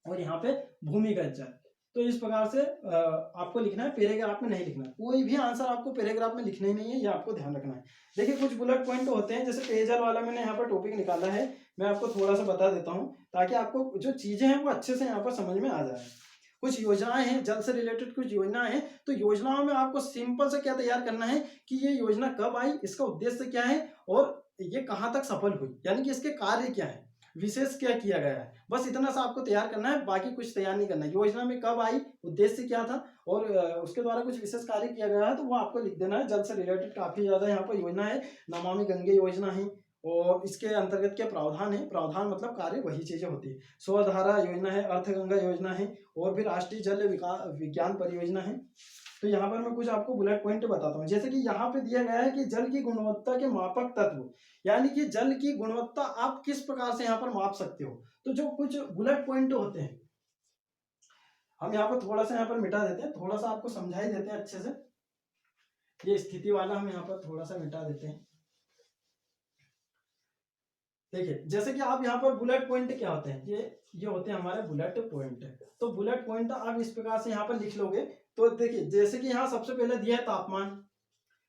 और यहाँ पे भूमिगत जल, तो इस प्रकार से आपको लिखना है, पैराग्राफ में नहीं लिखना। कोई भी आंसर आपको पैराग्राफ में लिखना ही नहीं है, ये आपको ध्यान रखना है। देखिए कुछ बुलेट पॉइंट होते हैं, जैसे पेयजल वाला मैंने यहाँ पर टॉपिक निकाला है, मैं आपको थोड़ा सा बता देता हूँ ताकि आपको जो चीजें हैं वो अच्छे से यहाँ पर समझ में आ जाए। कुछ योजनाएं हैं जल से रिलेटेड, कुछ योजनाएं हैं, तो योजनाओं में आपको सिंपल से क्या तैयार करना है कि ये योजना कब आई, इसका उद्देश्य क्या है, और ये कहाँ तक सफल हुई, यानी कि इसके कार्य क्या है, विशेष क्या किया गया है। बस इतना सा आपको तैयार करना है, बाकी कुछ तैयार नहीं करना है। योजना में कब आई, उद्देश्य क्या था, और उसके द्वारा कुछ विशेष कार्य किया गया है, तो वो आपको लिख देना है। जल से रिलेटेड काफी ज्यादा यहाँ पर योजना है। नमामि गंगे योजना है, और इसके अंतर्गत क्या प्रावधान है, प्रावधान मतलब कार्य, वही चीजें होती है। स्वधारा योजना है, अर्थ गंगा योजना है, और भी राष्ट्रीय जल विज्ञान परियोजना है। तो यहाँ पर मैं कुछ आपको बुलेट पॉइंट बताता हूँ। जैसे कि यहाँ पे दिया गया है कि जल की गुणवत्ता के मापक तत्व, यानी कि जल की गुणवत्ता आप किस प्रकार से यहाँ पर माप सकते हो। तो जो कुछ बुलेट पॉइंट होते हैं, हम यहाँ पर थोड़ा सा यहाँ पर मिटा देते हैं, थोड़ा सा आपको समझा ही देते हैं अच्छे से। ये स्थिति वाला हम यहाँ पर थोड़ा सा मिटा देते हैं। देखिए, जैसे कि आप यहाँ पर बुलेट पॉइंट क्या होते हैं, ये होते हैं हमारे बुलेट पॉइंट। तो बुलेट पॉइंट आप इस प्रकार से यहाँ पर लिख लोगे। तो देखिए, जैसे कि यहाँ सबसे पहले दिया है तापमान,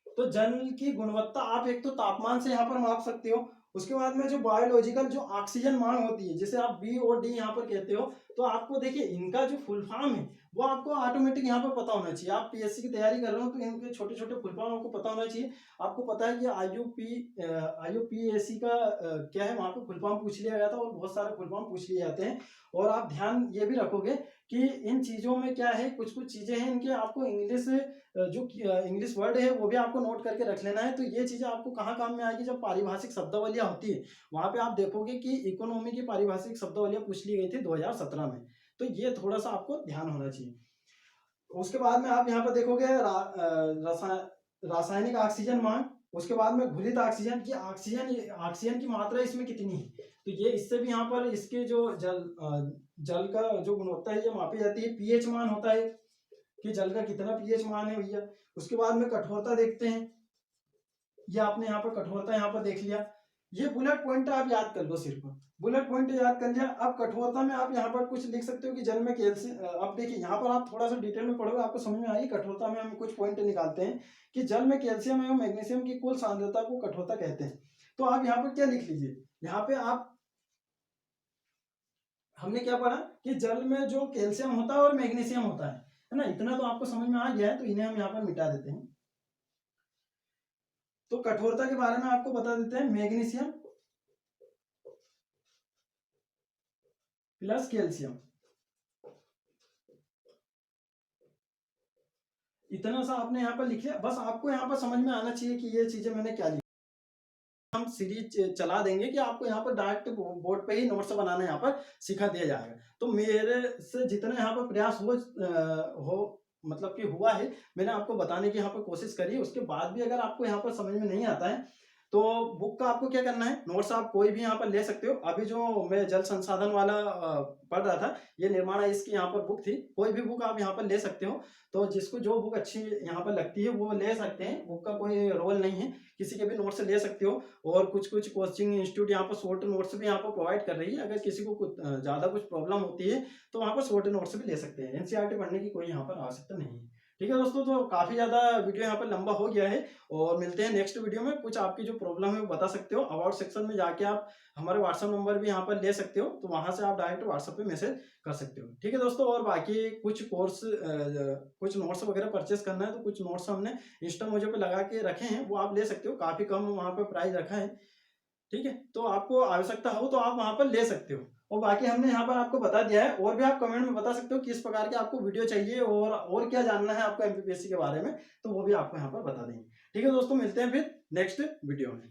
तो जल की गुणवत्ता आप एक तो तापमान से यहाँ पर माप सकते हो। उसके बाद में जो बायोलॉजिकल जो ऑक्सीजन मांग होती है, जिसे आप बी और डी यहाँ पर कहते हो, तो आपको देखिए इनका जो फुल फॉर्म है वो आपको ऑटोमेटिक यहाँ पर पता होना चाहिए। आप पीएससी की तैयारी कर रहे हो तो इनके छोटे छोटे फुल फॉर्म आपको पता होना चाहिए। आपको पता है कि IUPAC का क्या है, वहाँ पे फुल फॉर्म पूछ लिया गया था और बहुत सारे फुल फॉर्म पूछ लिए जाते हैं। और आप ध्यान ये भी रखोगे कि इन चीज़ों में क्या है, कुछ कुछ चीज़ें हैं इनके आपको इंग्लिश जो इंग्लिश वर्ड है वो भी आपको नोट करके रख लेना है। तो ये चीज़ें आपको कहाँ काम में आएगी, जब पारिभाषिक शब्दावलियाँ होती है वहाँ पे आप देखोगे कि इकोनॉमी की पारिभाषिक शब्दावलियाँ पूछ ली गई थी 2017 में। तो ये थोड़ा सा आपको ध्यान होना चाहिए। उसके बाद में आप यहाँ पर देखोगे रासायनिक ऑक्सीजन मांग, उसके बाद में घुलित ऑक्सीजन की ऑक्सीजन की मात्रा इसमें कितनी है, तो ये इससे भी यहाँ पर इसके जो जल का जो गुणवत्ता है ये मापी जाती है। पीएच मान होता है कि जल का कितना पीएच मान है भैया। उसके बाद में कठोरता देखते हैं, ये आपने यहाँ पर कठोरता यहाँ पर देख लिया। ये बुलेट पॉइंट आप याद कर लो, सिर्फ बुलेट पॉइंट याद कर लिया। अब कठोरता में आप यहाँ पर कुछ लिख सकते हो कि जल में कैल्शियम, अब देखिए यहाँ पर आप थोड़ा सा डिटेल में पढ़ोगे आपको समझ में आएगी। कठोरता में हम कुछ पॉइंट निकालते हैं कि जल में कैल्शियम एवं मैग्नीशियम की कुल सांद्रता को कठोरता कहते हैं। तो आप यहाँ पर क्या लिख लीजिए, यहाँ पे आप हमने क्या पढ़ा कि जल में जो कैल्शियम होता है और मैग्नीशियम होता है ना, इतना तो आपको समझ में आ गया है। तो इन्हें हम यहाँ पर मिटा देते हैं। तो कठोरता के बारे में आपको बता देते हैं, मैग्नीशियम प्लस कैल्शियम, इतना सा आपने यहाँ पर लिख लिया। बस आपको यहाँ पर समझ में आना चाहिए कि ये चीजें मैंने क्या लिखी। हम सीरीज चला देंगे कि आपको यहाँ पर डायरेक्ट बोर्ड पे ही नोट्स बनाना यहाँ पर सिखा दिया जाएगा। तो मेरे से जितना यहाँ पर प्रयास हो मतलब कि हुआ है, मैंने आपको बताने की यहाँ पर कोशिश करी है। उसके बाद भी अगर आपको यहाँ पर समझ में नहीं आता है तो बुक का आपको क्या करना है, नोट्स आप कोई भी यहाँ पर ले सकते हो। अभी जो मैं जल संसाधन वाला पढ़ रहा था, ये निर्माण इसकी यहाँ पर बुक थी। कोई भी बुक आप यहाँ पर ले सकते हो। तो जिसको जो बुक अच्छी यहाँ पर लगती है वो ले सकते हैं, बुक का कोई रोल नहीं है, किसी के भी नोट्स ले सकते हो। और कुछ कुछ कोचिंग इंस्टीट्यूट यहाँ पर शॉर्ट नोट्स भी यहाँ पर प्रोवाइड कर रही है। अगर किसी को कुछ ज़्यादा कुछ प्रॉब्लम होती है तो वहाँ पर शॉर्ट नोट्स भी ले सकते हैं। एनसीईआरटी पढ़ने की कोई यहाँ पर आवश्यकता नहीं है। ठीक है दोस्तों, तो काफ़ी ज़्यादा वीडियो यहाँ पर लंबा हो गया है और मिलते हैं नेक्स्ट वीडियो में। कुछ आपकी जो प्रॉब्लम है वो बता सकते हो। अबाउट सेक्शन में जाके आप हमारे व्हाट्सएप नंबर भी यहाँ पर ले सकते हो, तो वहाँ से आप डायरेक्ट व्हाट्सएप पे मैसेज कर सकते हो। ठीक है दोस्तों, और बाकी कुछ कुछ नोट्स वगैरह परचेस करना है तो कुछ नोट्स हमने इंस्टा मोजो पे लगा के रखे हैं, वो आप ले सकते हो। काफ़ी कम वहाँ पर प्राइस रखा है। ठीक है, तो आपको आवश्यकता हो तो आप वहाँ पर ले सकते हो। और बाकी हमने यहाँ पर आपको बता दिया है। और भी आप कमेंट में बता सकते हो किस प्रकार के आपको वीडियो चाहिए और क्या जानना है आपको एमपीपीएससी के बारे में, तो वो भी आपको यहाँ पर बता देंगे। ठीक है दोस्तों, मिलते हैं फिर नेक्स्ट वीडियो में।